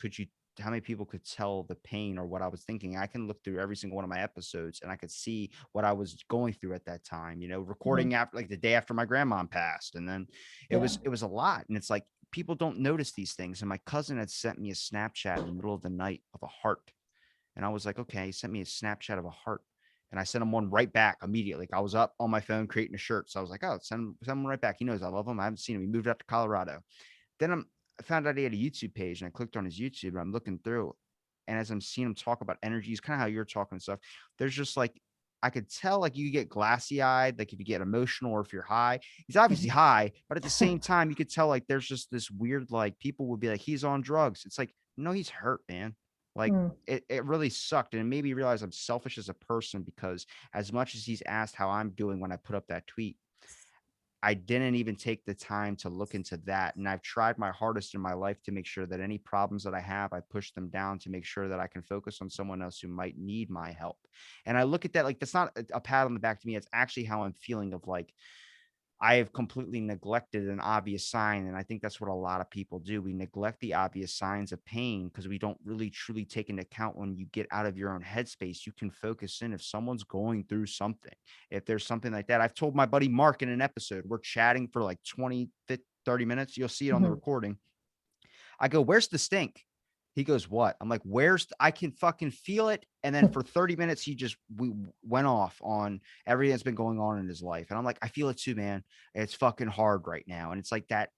how many people could tell the pain or what I was thinking? I can look through every single one of my episodes and I could see what I was going through at that time, Mhm. recording after like the day after my grandma passed. And then Yeah. it was a lot. And it's like people don't notice these things. And my cousin had sent me a Snapchat in the middle of the night of a heart. And I was like, okay, he sent me a Snapchat of a heart. And I sent him one right back immediately. Like I was up on my phone creating a shirt. So I was like, oh, send him right back. He knows I love him. I haven't seen him. He moved out to Colorado. Then I found out he had a YouTube page and I clicked on his YouTube and I'm looking through. And as I'm seeing him talk about energies, kind of how you're talking and stuff, there's just like, I could tell like you get glassy eyed, like if you get emotional or if you're high. He's obviously Mhm. high, but at the same time, you could tell like there's just this weird, like people would be like, he's on drugs. It's like, no, he's hurt, man. Like Mm. it really sucked. And it made me realize I'm selfish as a person because as much as he's asked how I'm doing when I put up that tweet, I didn't even take the time to look into that. And I've tried my hardest in my life to make sure that any problems that I have, I push them down to make sure that I can focus on someone else who might need my help. And I look at that like that's not a pat on the back to me. It's actually how I'm feeling of like, I have completely neglected an obvious sign. And I think that's what a lot of people do. We neglect the obvious signs of pain because we don't really truly take into account when you get out of your own headspace, you can focus in if someone's going through something. If there's something like that, I've told my buddy Mark in an episode, we're chatting for like 20, 30 minutes. You'll see it on the Mhm. recording. I go, where's the stink? He goes, what? I'm like, I can fucking feel it. And then for 30 minutes, we went off on everything that's been going on in his life. And I'm like, I feel it too, man. It's fucking hard right now. And it's like that.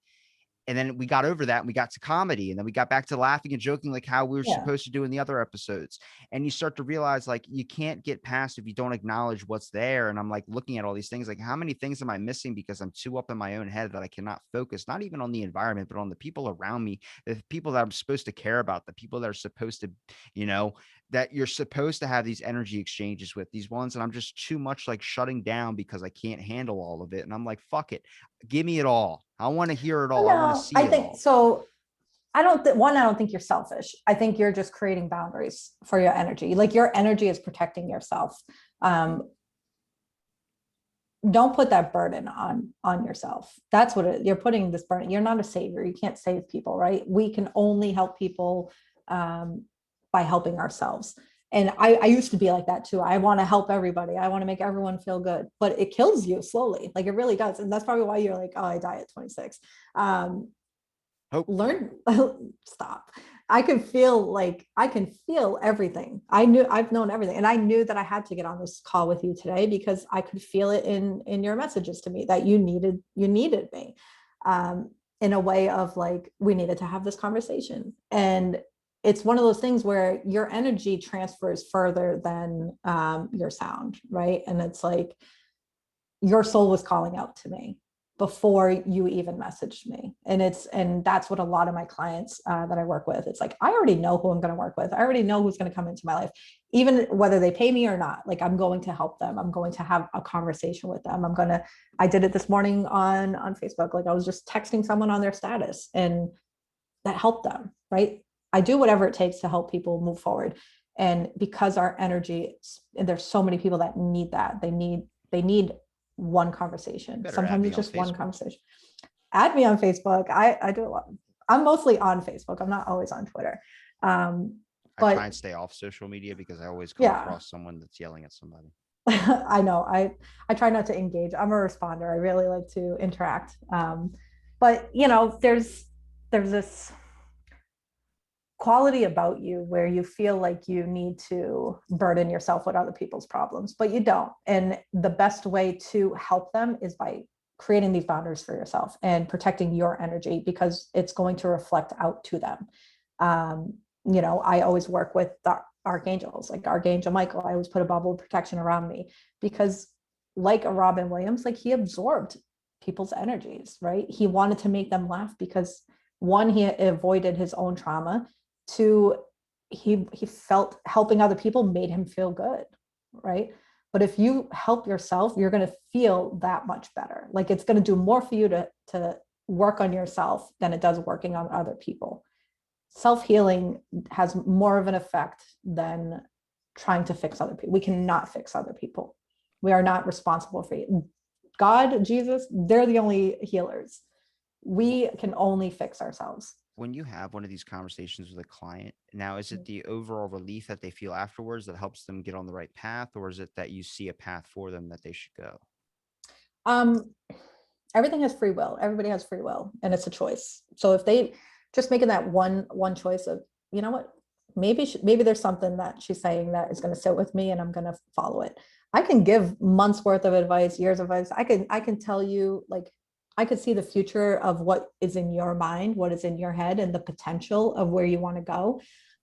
And then we got over that and we got to comedy and then we got back to laughing and joking like how we were Yeah. supposed to do in the other episodes. And you start to realize like you can't get past if you don't acknowledge what's there. And I'm like looking at all these things like how many things am I missing because I'm too up in my own head that I cannot focus not even on the environment but on the people around me, the people that I'm supposed to care about, the people that are supposed to, you know, that you're supposed to have these energy exchanges with, these ones, and I'm just too much like shutting down because I can't handle all of it. And I'm like, fuck it. Give me it all. I want to hear it all. I want to No, see I it think all. so. I don't think you're selfish. I think you're just creating boundaries for your energy. Like your energy is protecting yourself. Um, don't put that burden on yourself. That's what you're putting this burden. You're not a savior. You can't save people, right? We can only help people um, by helping ourselves. And I used to be like that too. I want to help everybody. I want to make everyone feel good, but it kills you slowly. Like it really does. And that's probably why you're like, oh, I die at 26. Um, Hopefully. learn stop. I can feel everything. I've known everything, and I knew that I had to get on this call with you today because I could feel it in your messages to me that you needed me, in a way of like we needed to have this conversation. And it's one of those things where your energy transfers further than your sound, right? And it's like your soul was calling out to me before you even messaged me. And that's what a lot of my clients that I work with, it's like I already know who I'm going to work with. I already know who's going to come into my life, even whether they pay me or not. Like I'm going to help them. I'm going to have a conversation with them. I did it this morning on Facebook. Like I was just texting someone on their status and that helped them, right? I do whatever it takes to help people move forward. And because our energy, and there's so many people that need that. They need one You conversation. better add Sometimes me it's on just one Facebook. conversation. Add me on Facebook. I do a lot. I'm mostly on Facebook. I'm not always on Twitter. Um, I try but and stay off social media because I always come yeah, across someone that's yelling at somebody. I know. I try not to engage. I'm a responder. I really like to interact. But there's this quality about you where you feel like you need to burden yourself with other people's problems, but you don't. And the best way to help them is by creating these boundaries for yourself and protecting your energy, because it's going to reflect out to them. Um, I always work with the archangels, like Archangel Michael. I always put a bubble of protection around me because, like a Robin Williams, like he absorbed people's energies, right? He wanted to make them laugh because, one, he avoided his own trauma. Two, he felt helping other people made him feel good, right? But if you help yourself, you're going to feel that much better. Like it's going to do more for you to work on yourself than it does working on other people. Self-healing has more of an effect than trying to fix other people. We cannot fix other people. We are not responsible for it. God, Jesus, they're the only healers. We can only fix ourselves. When you have one of these conversations with a client, now is it the overall relief that they feel afterwards that helps them get on the right path, or is it that you see a path for them that they should go? Um, Everything has free will. Everybody has free will, and it's a choice. So if they just making that one choice of, you know what, maybe there's something that she's saying that is going to sit with me, and I'm going to follow it. I can give months worth of advice, years of advice. I can tell you, like, I could see the future of what is in your mind, what is in your head, and the potential of where you want to go.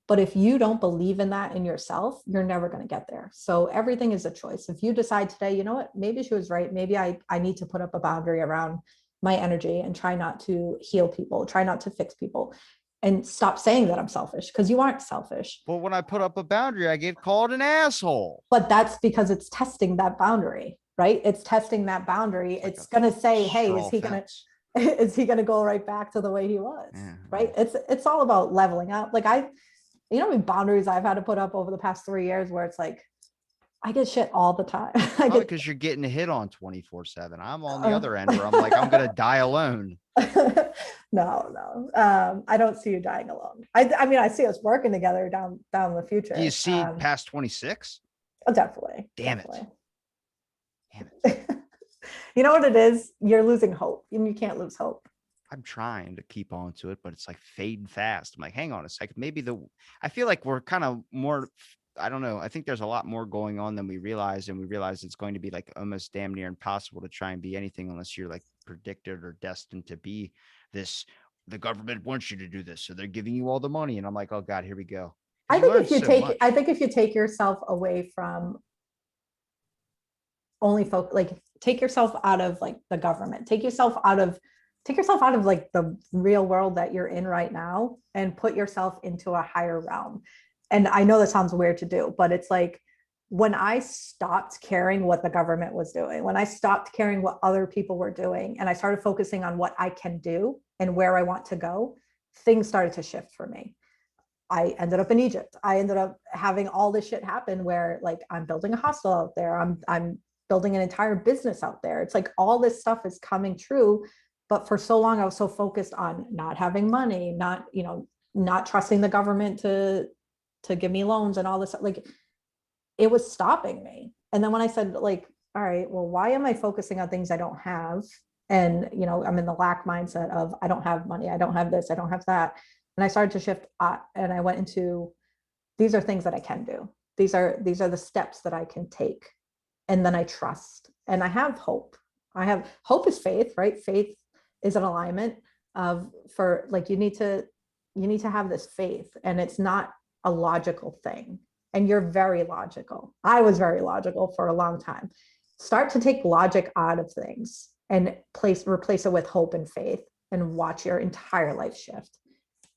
But if you don't believe in that in yourself, you're never going to get there. So everything is a choice. If you decide today, you know what, maybe she was right. Maybe I need to put up a boundary around my energy and try not to heal people, try not to fix people, and stop saying that I'm selfish, because you aren't selfish. Well, when I put up a boundary, I get called an asshole. But that's because it's testing that boundary, right? It's testing that boundary. It's like It's a going to say, hey, straw fence. is he going to go right back to the way he was? Yeah. Right. It's all about leveling up. Like boundaries I've had to put up over the past 3 years where it's like, I get shit all the time. I Probably get, because you're getting hit on 24/7. I'm on the uh, other end where I'm like, I'm gonna die alone. no. I don't see you dying alone. I mean, I see us working together down the Do you future. see past 26? Oh, definitely. Damn it. Definitely. Damn it. You know what it is? You're losing hope, and you can't lose hope. I'm trying to keep on to it, but it's like fading fast. I'm like, hang on a second. I feel like we're kind of more, I don't know. I think there's a lot more going on than we realize. And we realize it's going to be like almost damn near impossible to try and be anything unless you're like predicted or destined to be this. The government wants you to do this. So they're giving you all the money. And I'm like, oh God, here we go. Because I you think learn if you so take I much. think if you take yourself away from only folk, like take yourself out of like the government, take yourself out of like the real world that you're in right now, and put yourself into a higher realm. And I know that sounds weird to do, but it's like, when I stopped caring what the government was doing, when I stopped caring what other people were doing, and I started focusing on what I can do and where I want to go, things started to shift for me. I ended up in Egypt. I ended up having all this shit happen where, like, I'm building a hostel out there. I'm building an entire business out there. It's like all this stuff is coming true. But for so long, I was so focused on not having money, not trusting the government to give me loans and all this. Like, it was stopping me. And then when I said, like, all right, well, why am I focusing on things I don't have? And I'm in the lack mindset of, I don't have money, I don't have this, I don't have that. And I started to shift, and I went into, these are things that I can do. These are the steps that I can take. And then I trust, and I have hope. I have hope is faith, right? Faith is an alignment of, for like, you need to have this faith, and it's not a logical thing. And you're very logical. I was very logical for a long time. Start to take logic out of things and replace it with hope and faith, and watch your entire life shift.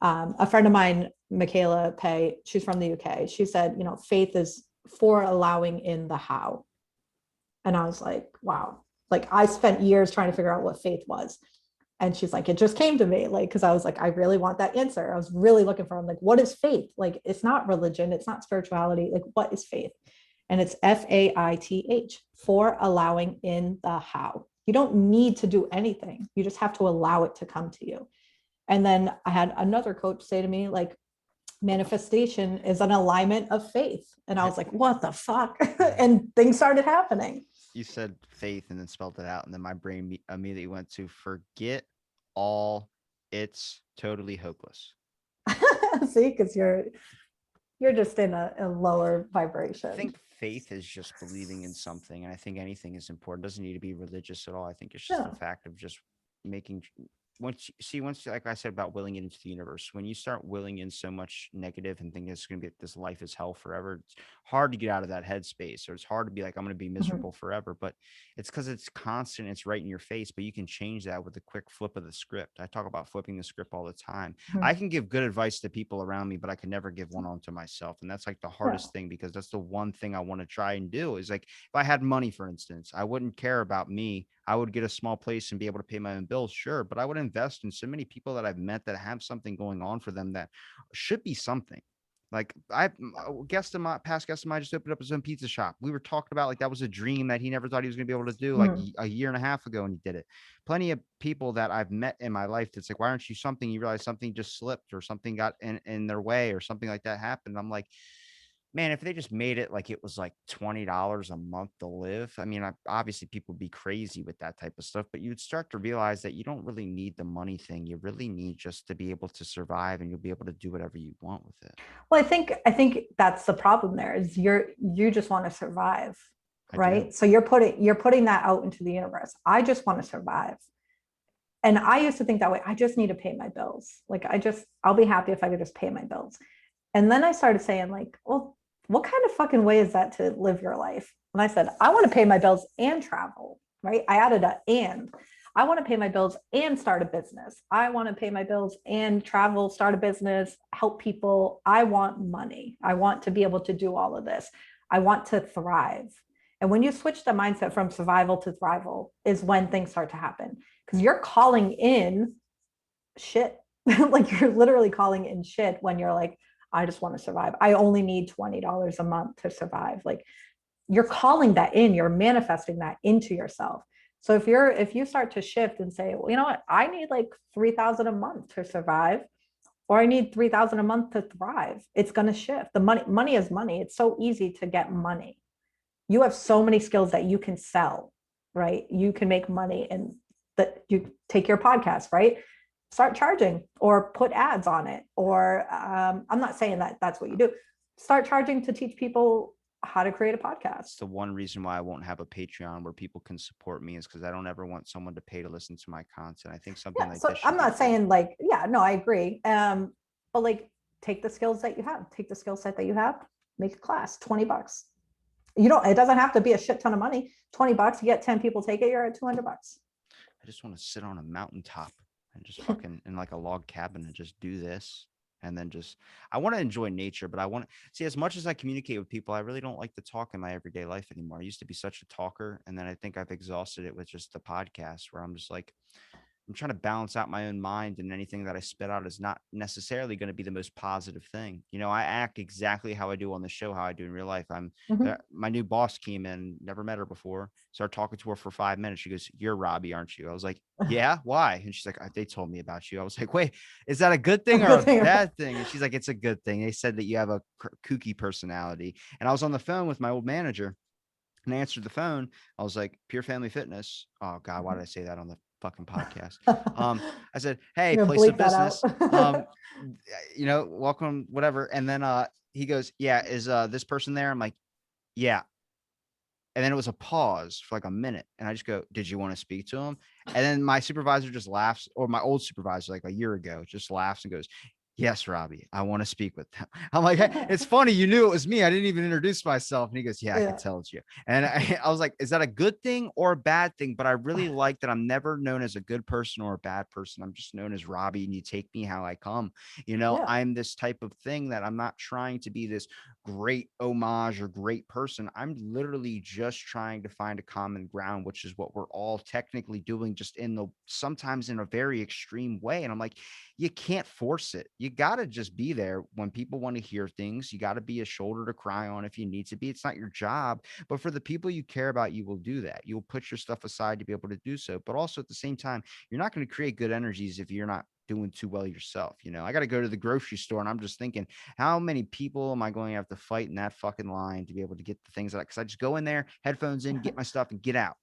A friend of mine, Michaela Pay, she's from the UK. She said, faith is for allowing in the how. And I was like, wow. Like, I spent years trying to figure out what faith was. And she's like, it just came to me, like, because I was like, I really want that answer. I was really looking for, I'm like, what is faith? Like, it's not religion, it's not spirituality. Like, what is faith? And it's FAITH, for allowing in the how. You don't need to do anything. You just have to allow it to come to you. And then I had another coach say to me, like, manifestation is an alignment of faith. And I was like, what the fuck? And things started happening. You said faith and then spelled it out, and then my brain immediately went to forget all. It's totally hopeless. See, because you're just in a lower I vibration. think faith is just believing in something, and I think anything is important. It doesn't need to be religious at all. I think it's just the No. fact of just making once like I said about willing it into the universe, when you start willing in so much negative and think it's going to be this life is hell forever, it's hard to get out of that headspace, or it's hard to be like I'm going to be Mhm. miserable forever. But it's because it's constant, it's right in your face. But you can change that with a quick flip of the script. I talk about flipping the script all the time. I Mhm. can give good advice to people around me, but I can never give one on to myself. And that's like the hardest No. thing, because that's the one thing I want to try and do is like, if I had money, for instance, I wouldn't care about me. I would get a small place and be able to pay my own bills, sure, but I would invest in so many people that I've met that have something going on for them that should be something. Like I guest of my past guest of mine just opened up his own pizza shop. We were talking about like that was a dream that he never thought he was going to be able to do like Mhm. a year and a half ago, and he did it. Plenty of people that I've met in my life that's like, why aren't you something? You realize something just slipped or something got in their way or something like that happened. I'm like, man, if they just made it like it was like $20 a month to live, I mean, obviously people would be crazy with that type of stuff, but you'd start to realize that you don't really need the money thing. You really need just to be able to survive, and you'll be able to do whatever you want with it. Well, I think that's the problem there is you just want to survive, I do. right? So you're putting that out into the universe. I just want to survive. And I used to think that way. I just need to pay my bills. Like I'll be happy if I could just pay my bills. And then I started saying, like, well, what kind of fucking way is that to live your life? And I said, I want to pay my bills and travel, right? I added a and. I want to pay my bills and start a business. I want to pay my bills and travel, start a business, help people. I want money. I want to be able to do all of this. I want to thrive. And when you switch the mindset from survival to thrival, is when things start to happen because you're calling in shit. Like you're literally calling in shit when you're like, I just want to survive. I only need $20 a month to survive. Like you're calling that in, you're manifesting that into yourself. So if you start to shift and say, well, you know what, I need like 3,000 a month to survive, or I need 3,000 a month to thrive, it's going to shift. The money is money. It's so easy to get money. You have so many skills that you can sell, right? You can make money and that you take your podcast, right? Start charging or put ads on it. Or I'm not saying that that's what you do. Start charging to teach people how to create a podcast. It's the one reason why I won't have a Patreon where people can support me, is because I don't ever want someone to pay to listen to my content. I think something Yeah. like So this should I'm be not free. saying like, yeah, no, I agree. But like take the skills that you have, take the skill set that you have, make a class, $20. You don't, it doesn't have to be a shit ton of money. $20, you get 10 people take it, you're at $200. I just want to sit on a mountaintop and just fucking in like a log cabin and just do this. And then just, I want to enjoy nature, but I want to see, as much as I communicate with people, I really don't like to talk in my everyday life anymore. I used to be such a talker. And then I think I've exhausted it with just the podcast, where I'm just like, I'm trying to balance out my own mind, and anything that I spit out is not necessarily going to be the most positive thing. You know, I act exactly how I do on the show, how I do in real life. Mm-hmm. My new boss came in, never met her before. Started talking to her for 5 minutes. She goes, "You're Robbie, aren't you?" I was like, "Yeah, why?" And she's like, "They told me about you." I was like, "Wait, is that a good thing or Good a thing. bad thing?" And she's like, "It's a good thing. They said that you have a kooky personality." And I was on the phone with my old manager, and I answered the phone. I was like, "Pure Family Fitness." Oh God, why did I say that on the fucking podcast? I said, "Hey, You're gonna place of bleep that out. business. Welcome, whatever." And then he goes, "Yeah, is this person there?" I'm like, "Yeah." And then it was a pause for like a minute, and I just go, "Did you want to speak to him?" And then my supervisor just laughs, or my old supervisor, like a year ago, just laughs and goes, Yes, Robbie, I want to speak with them. I'm like, hey, it's funny. You knew it was me. I didn't even introduce myself. And he goes, yeah, I could Yeah. tell it's you. And I was like, is that a good thing or a bad thing? But I really like that I'm never known as a good person or a bad person. I'm just known as Robbie, and you take me how I come. Yeah. I'm this type of thing that I'm not trying to be this great homage or great person. I'm literally just trying to find a common ground, which is what we're all technically doing, just in the sometimes in a very extreme way. And I'm like, you can't force it. You got to just be there when people want to hear things. You got to be a shoulder to cry on if you need to be. It's not your job, but for the people you care about, you will do that. You'll put your stuff aside to be able to do so. But also at the same time, you're not going to create good energies if you're not doing too well yourself. I got to go to the grocery store and I'm just thinking, how many people am I going to have to fight in that fucking line to be able to get the things that because I just go in there, headphones in, get my stuff and get out.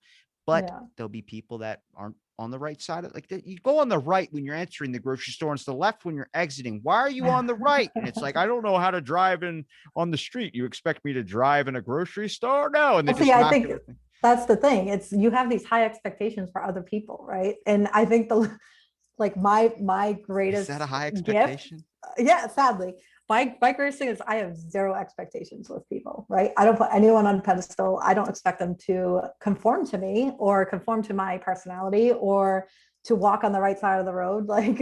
But Yeah. there'll be people that aren't on the right side of like you go on the right when you're entering the grocery store and it's the left when you're exiting. Why are you on the right? And it's like, I don't know how to drive in on the street. You expect me to drive in a grocery store? No. And they Well, see, just I knock think everything. that's the thing. It's you have these high expectations for other people, right? And I think the like my Is that a greatest high gift, expectation? yeah, sadly, my greatest thing is I have zero expectations with people, right? I don't put anyone on a pedestal. I don't expect them to conform to me or conform to my personality or to walk on the right side of the road. Like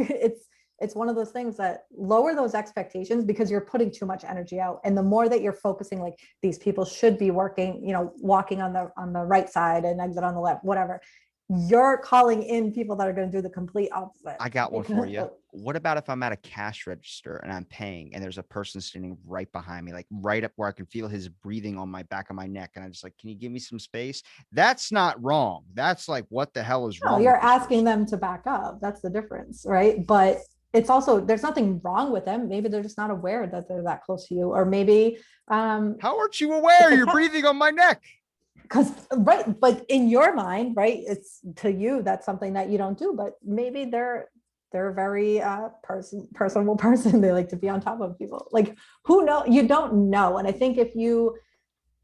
it's one of those things that lower those expectations because you're putting too much energy out. And the more that you're focusing, like these people should be working, walking on the right side and exit on the left, whatever, you're calling in people that are going to do the complete opposite. I got one for you. What about if I'm at a cash register and I'm paying and there's a person standing right behind me, like right up where I can feel his breathing on my back of my neck? And I'm just like, can you give me some space? That's not wrong. That's like, what the hell is No, wrong you're with this asking person? them to back up. That's the difference, right? But it's also there's nothing wrong with them. Maybe they're just not aware that they're that close to you, or maybe How aren't you it's aware? a You're breathing on my neck. because right, but in your mind, right, it's to you that's something that you don't do, but maybe they're a very personable person. They like to be on top of people. Like who know? You don't know. And I think if you,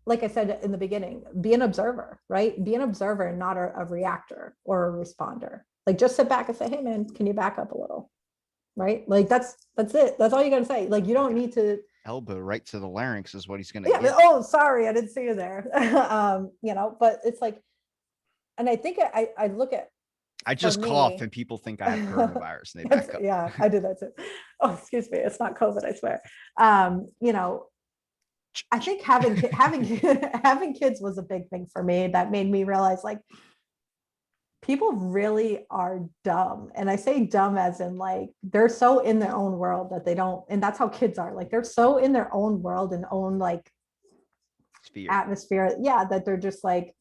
like I said in the beginning, be an observer, right? Be an observer and not a reactor or a responder. Like just sit back and say, hey man, can you back up a little? Right? Like that's it. That's all you gotta say. Like you don't need to. Elbow right to the larynx is what he's going to Yeah. get. Oh, sorry, I didn't see you there. But it's like, and I think I look at I for just cough me. and people think I have coronavirus and they back up. Yeah, I do that too. Oh, excuse me, it's not COVID, I swear. Um, you know, I think having having kids was a big thing for me that made me realize like people really are dumb. And I say dumb as in like they're so in their own world that they don't, and that's how kids are. Like they're so in their own world and own like Sphere. atmosphere. Yeah, that they're just like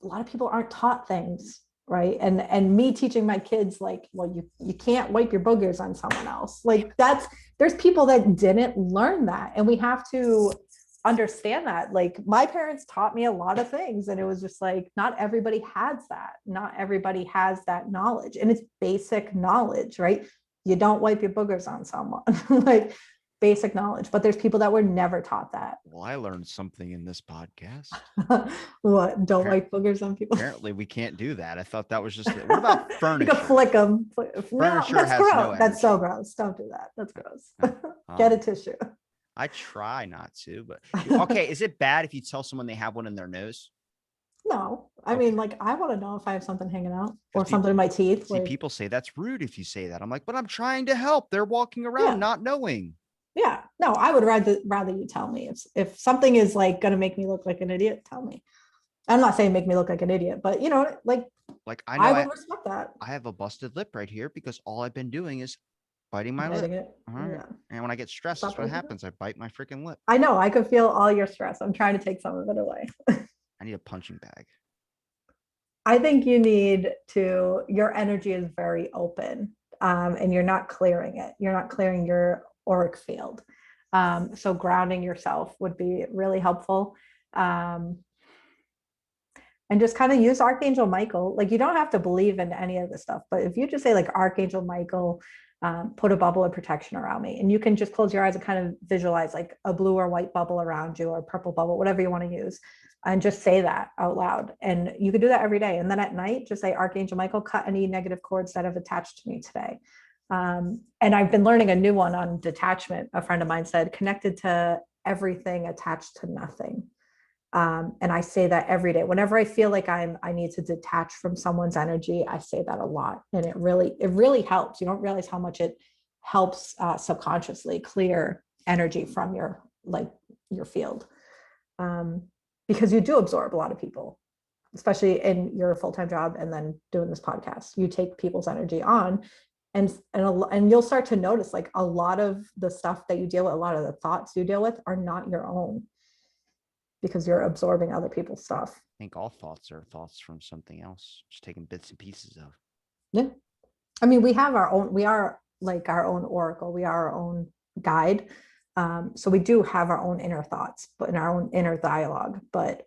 a lot of people aren't taught things, right? And me teaching my kids like, well, you can't wipe your boogers on someone else. Like that's there's people that didn't learn that, and we have to understand that. Like my parents taught me a lot of things, and it was just like not everybody has that. Not everybody has that knowledge, and it's basic knowledge, right? You don't wipe your boogers on someone, like basic knowledge. But there's people that were never taught that. Well, I learned something in this podcast. What? Don't Appar- wipe boogers on people. Apparently, we can't do that. I thought that was just what about You could furniture? flick them. No, Furniture that's has no gross. That's so energy. gross. Don't do that. That's gross. Huh. Get a Um, tissue. I try not to, but okay. Is it bad if you tell someone they have one in their nose? No, I Okay, mean, like, I want to know if I have something hanging out because or people something in my teeth. see Like, people say that's rude if you say that. I'm like, but I'm trying to help. They're walking around yeah, not knowing. yeah. No, I would rather you tell me if something is like gonna make me look like an idiot. Tell me. I'm not saying make me look like an idiot, but like Like I I know would respect that. I have a busted lip right here because all I've been doing is biting my lip. Biting it. Uh-huh. Yeah. And when I get stressed, that's Stop what biting it. happens. I bite my freaking lip. I know. I could feel all your stress. I'm trying to take some of it away. I need a punching bag. I think you need to, your energy is very open, and you're not clearing it. You're not clearing your auric field. So grounding yourself would be really helpful. Um, and just kind of use Archangel Michael. Like you don't have to believe in any of this stuff, but if you just say like Archangel Michael, put a bubble of protection around me, and you can just close your eyes and kind of visualize like a blue or white bubble around you or a purple bubble, whatever you want to use, and just say that out loud. And you can do that every day. And then at night, just say Archangel Michael, cut any negative cords that have attached to me today. And I've been learning a new one on detachment. A friend of mine said, connected to everything, attached to nothing. And I say that every day. Whenever I feel like I need to detach from someone's energy, I say that a lot, and it really helps. You don't realize how much it helps subconsciously clear energy from your field, um, because you do absorb a lot of people, especially in your full-time job and then doing this podcast. You take people's energy on, and you'll start to notice like a lot of the stuff that you deal with, a lot of the thoughts you deal with are not your own, because you're absorbing other people's stuff. I think all thoughts are thoughts from something else, just taking bits and pieces of. Yeah. I mean, we are like our own oracle, we are our own guide. So we do have our own inner thoughts, but in our own inner dialogue, but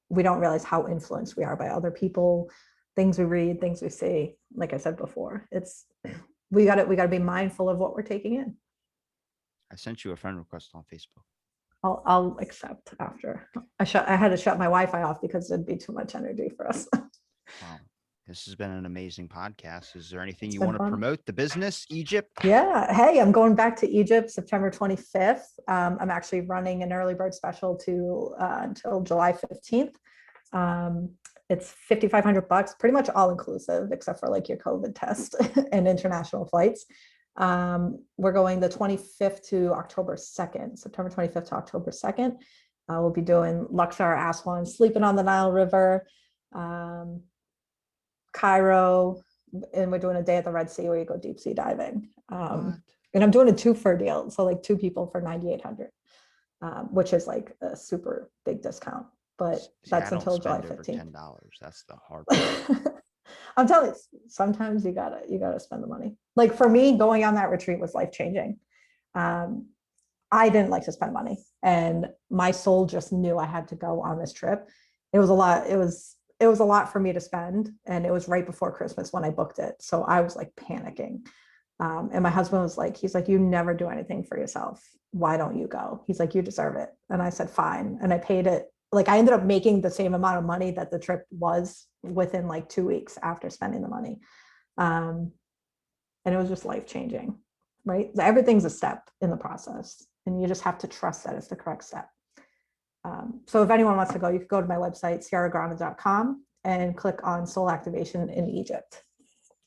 we don't realize how influenced we are by other people, things we read, things we see. Like I said before, we got to be mindful of what we're taking in. I sent you a friend request on Facebook. I'll accept after. I had to shut my Wi-Fi off because it'd be too much energy for us. Wow. This has been an amazing podcast. Is there anything It's you been want to fun. promote? The business, Egypt? Yeah. Hey, I'm going back to Egypt September 25th. I'm actually running an early bird special until July 15th. It's $5,500, pretty much all inclusive, except for like your COVID test and international flights. We're going the 25th to October 2nd, September 25th to October 2nd. We'll be doing Luxor, Aswan, sleeping on the Nile River, Cairo, and we're doing a day at the Red Sea where you go deep sea diving. What? And I'm doing a 2 for deal, so like 2 people for 9,800, which is like a super big discount. But See, I that's don't until July spend over 15th. $10. That's the hard part. I'm telling you, sometimes you gotta spend the money. Like for me, going on that retreat was life changing. Um, I didn't like to spend money, and my soul just knew I had to go on this trip. It was a lot. It was a lot for me to spend, and it was right before Christmas when I booked it, so I was like panicking. And my husband was like, he's like, you never do anything for yourself. Why don't you go? He's like, you deserve it. And I said, fine. And I paid it. Like I ended up making the same amount of money that the trip was within like 2 weeks after spending the money. Um, and it was just life changing, right? Everything's a step in the process, and you just have to trust that it's the correct step. So if anyone wants to go, you can go to my website, sierragrana.com, and click on Soul Activation in Egypt,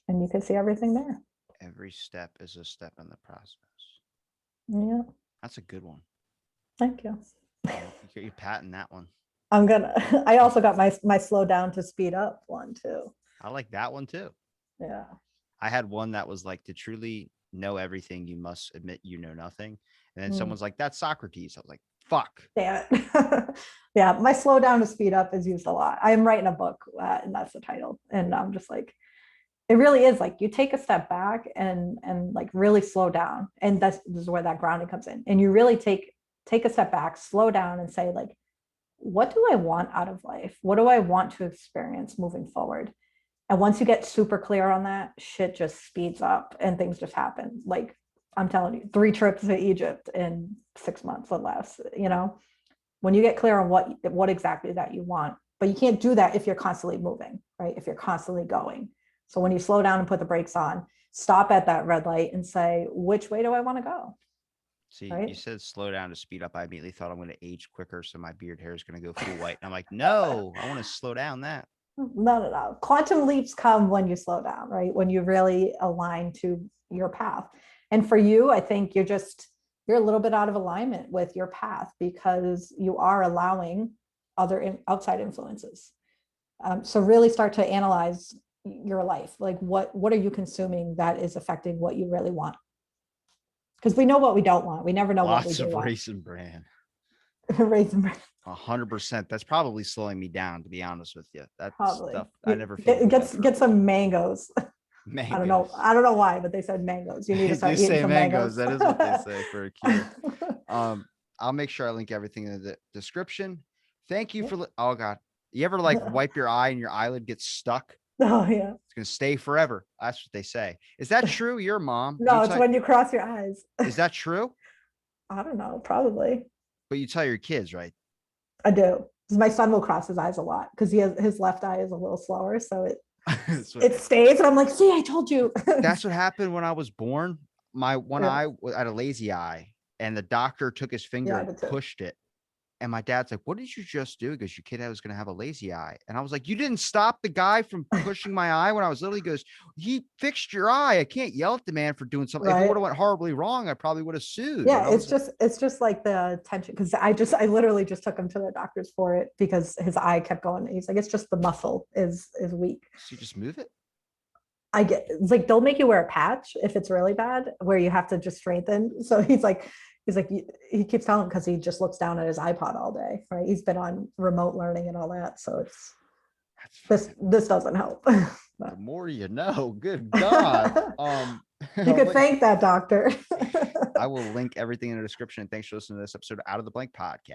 and you can see everything there. Every step is a step in the process. Yeah. That's a good one. Thank you. You're patting that one. I'm gonna. I also got my slow down to speed up one too. I like that one too. Yeah. I had one that was like, to truly know everything, you must admit you know nothing. And then Mm, someone's like, that's Socrates. I was like, fuck. damn it. Yeah, my slow down to speed up is used a lot. I am writing a book, and that's the title. And I'm just like, it really is like you take a step back and like really slow down, and this is where that grounding comes in. And you really take a step back, slow down, and say like, what do I want out of life? What do I want to experience moving forward? And once you get super clear on that, shit just speeds up and things just happen. Like I'm telling you, 3 trips to Egypt in 6 months or less, when you get clear on what exactly that you want. But you can't do that if you're constantly moving, right? If you're constantly going. So when you slow down and put the brakes on, stop at that red light and say, which way do I want to go? See, you Right? said slow down to speed up. I immediately thought I'm going to age quicker, so my beard hair is going to go full white. And I'm like, no, I want to slow down that. No. Quantum leaps come when you slow down, right? When you really align to your path. And for you, I think you're a little bit out of alignment with your path because you are allowing outside influences. So really start to analyze your life. Like what are you consuming that is affecting what you really want? Because we know what we don't want. We never know what we Lots do of want. raisin bran. Raisin 100%. That's probably slowing me down, to be honest with you. That probably. stuff, I never feel good for a Get some while. mangoes. I don't know. Mangoes. I don't know why, but they said mangoes. You need to They do start eating say some mangoes. mangoes. That is what they say for a cure. I'll make sure I link everything in the description. Thank you for. Oh God, you ever like wipe your eye and your eyelid gets stuck? Oh yeah. It's gonna stay forever. That's what they say. Is that true? Your mom? Do you No, it's tell? when you cross your eyes. Is that true? I don't know. Probably. But you tell your kids, right? I do. Because my son will cross his eyes a lot because his left eye is a little slower. So So it stays. And I'm like, see, I told you. that's what happened when I was born. My one Yeah. eye had a lazy eye, and the doctor took his finger Yeah, I and did too. pushed it. And my dad's like, "What did you just do?" Because your kid was going to have a lazy eye. And I was like, "You didn't stop the guy from pushing my eye when I was little." He goes, "He fixed your eye. I can't yell at the man for doing something. If it would Right. have went horribly wrong, I probably would have sued." And Yeah, I was like, it's just like the tension, because I literally just took him to the doctors for it because his eye kept going. He's like, it's just the muscle is weak. "So you just move it?" I get, it's like they'll make you wear a patch if it's really bad, where you have to just strengthen. So he's like he keeps telling him, because he just looks down at his iPod all day, right? He's been on remote learning and all that, so it's That's fucking. this doesn't help. The But more you know. Good God. you I'll could link, thank that doctor. I will link everything in the description. And thanks for listening to this episode of Out of the Blank podcast.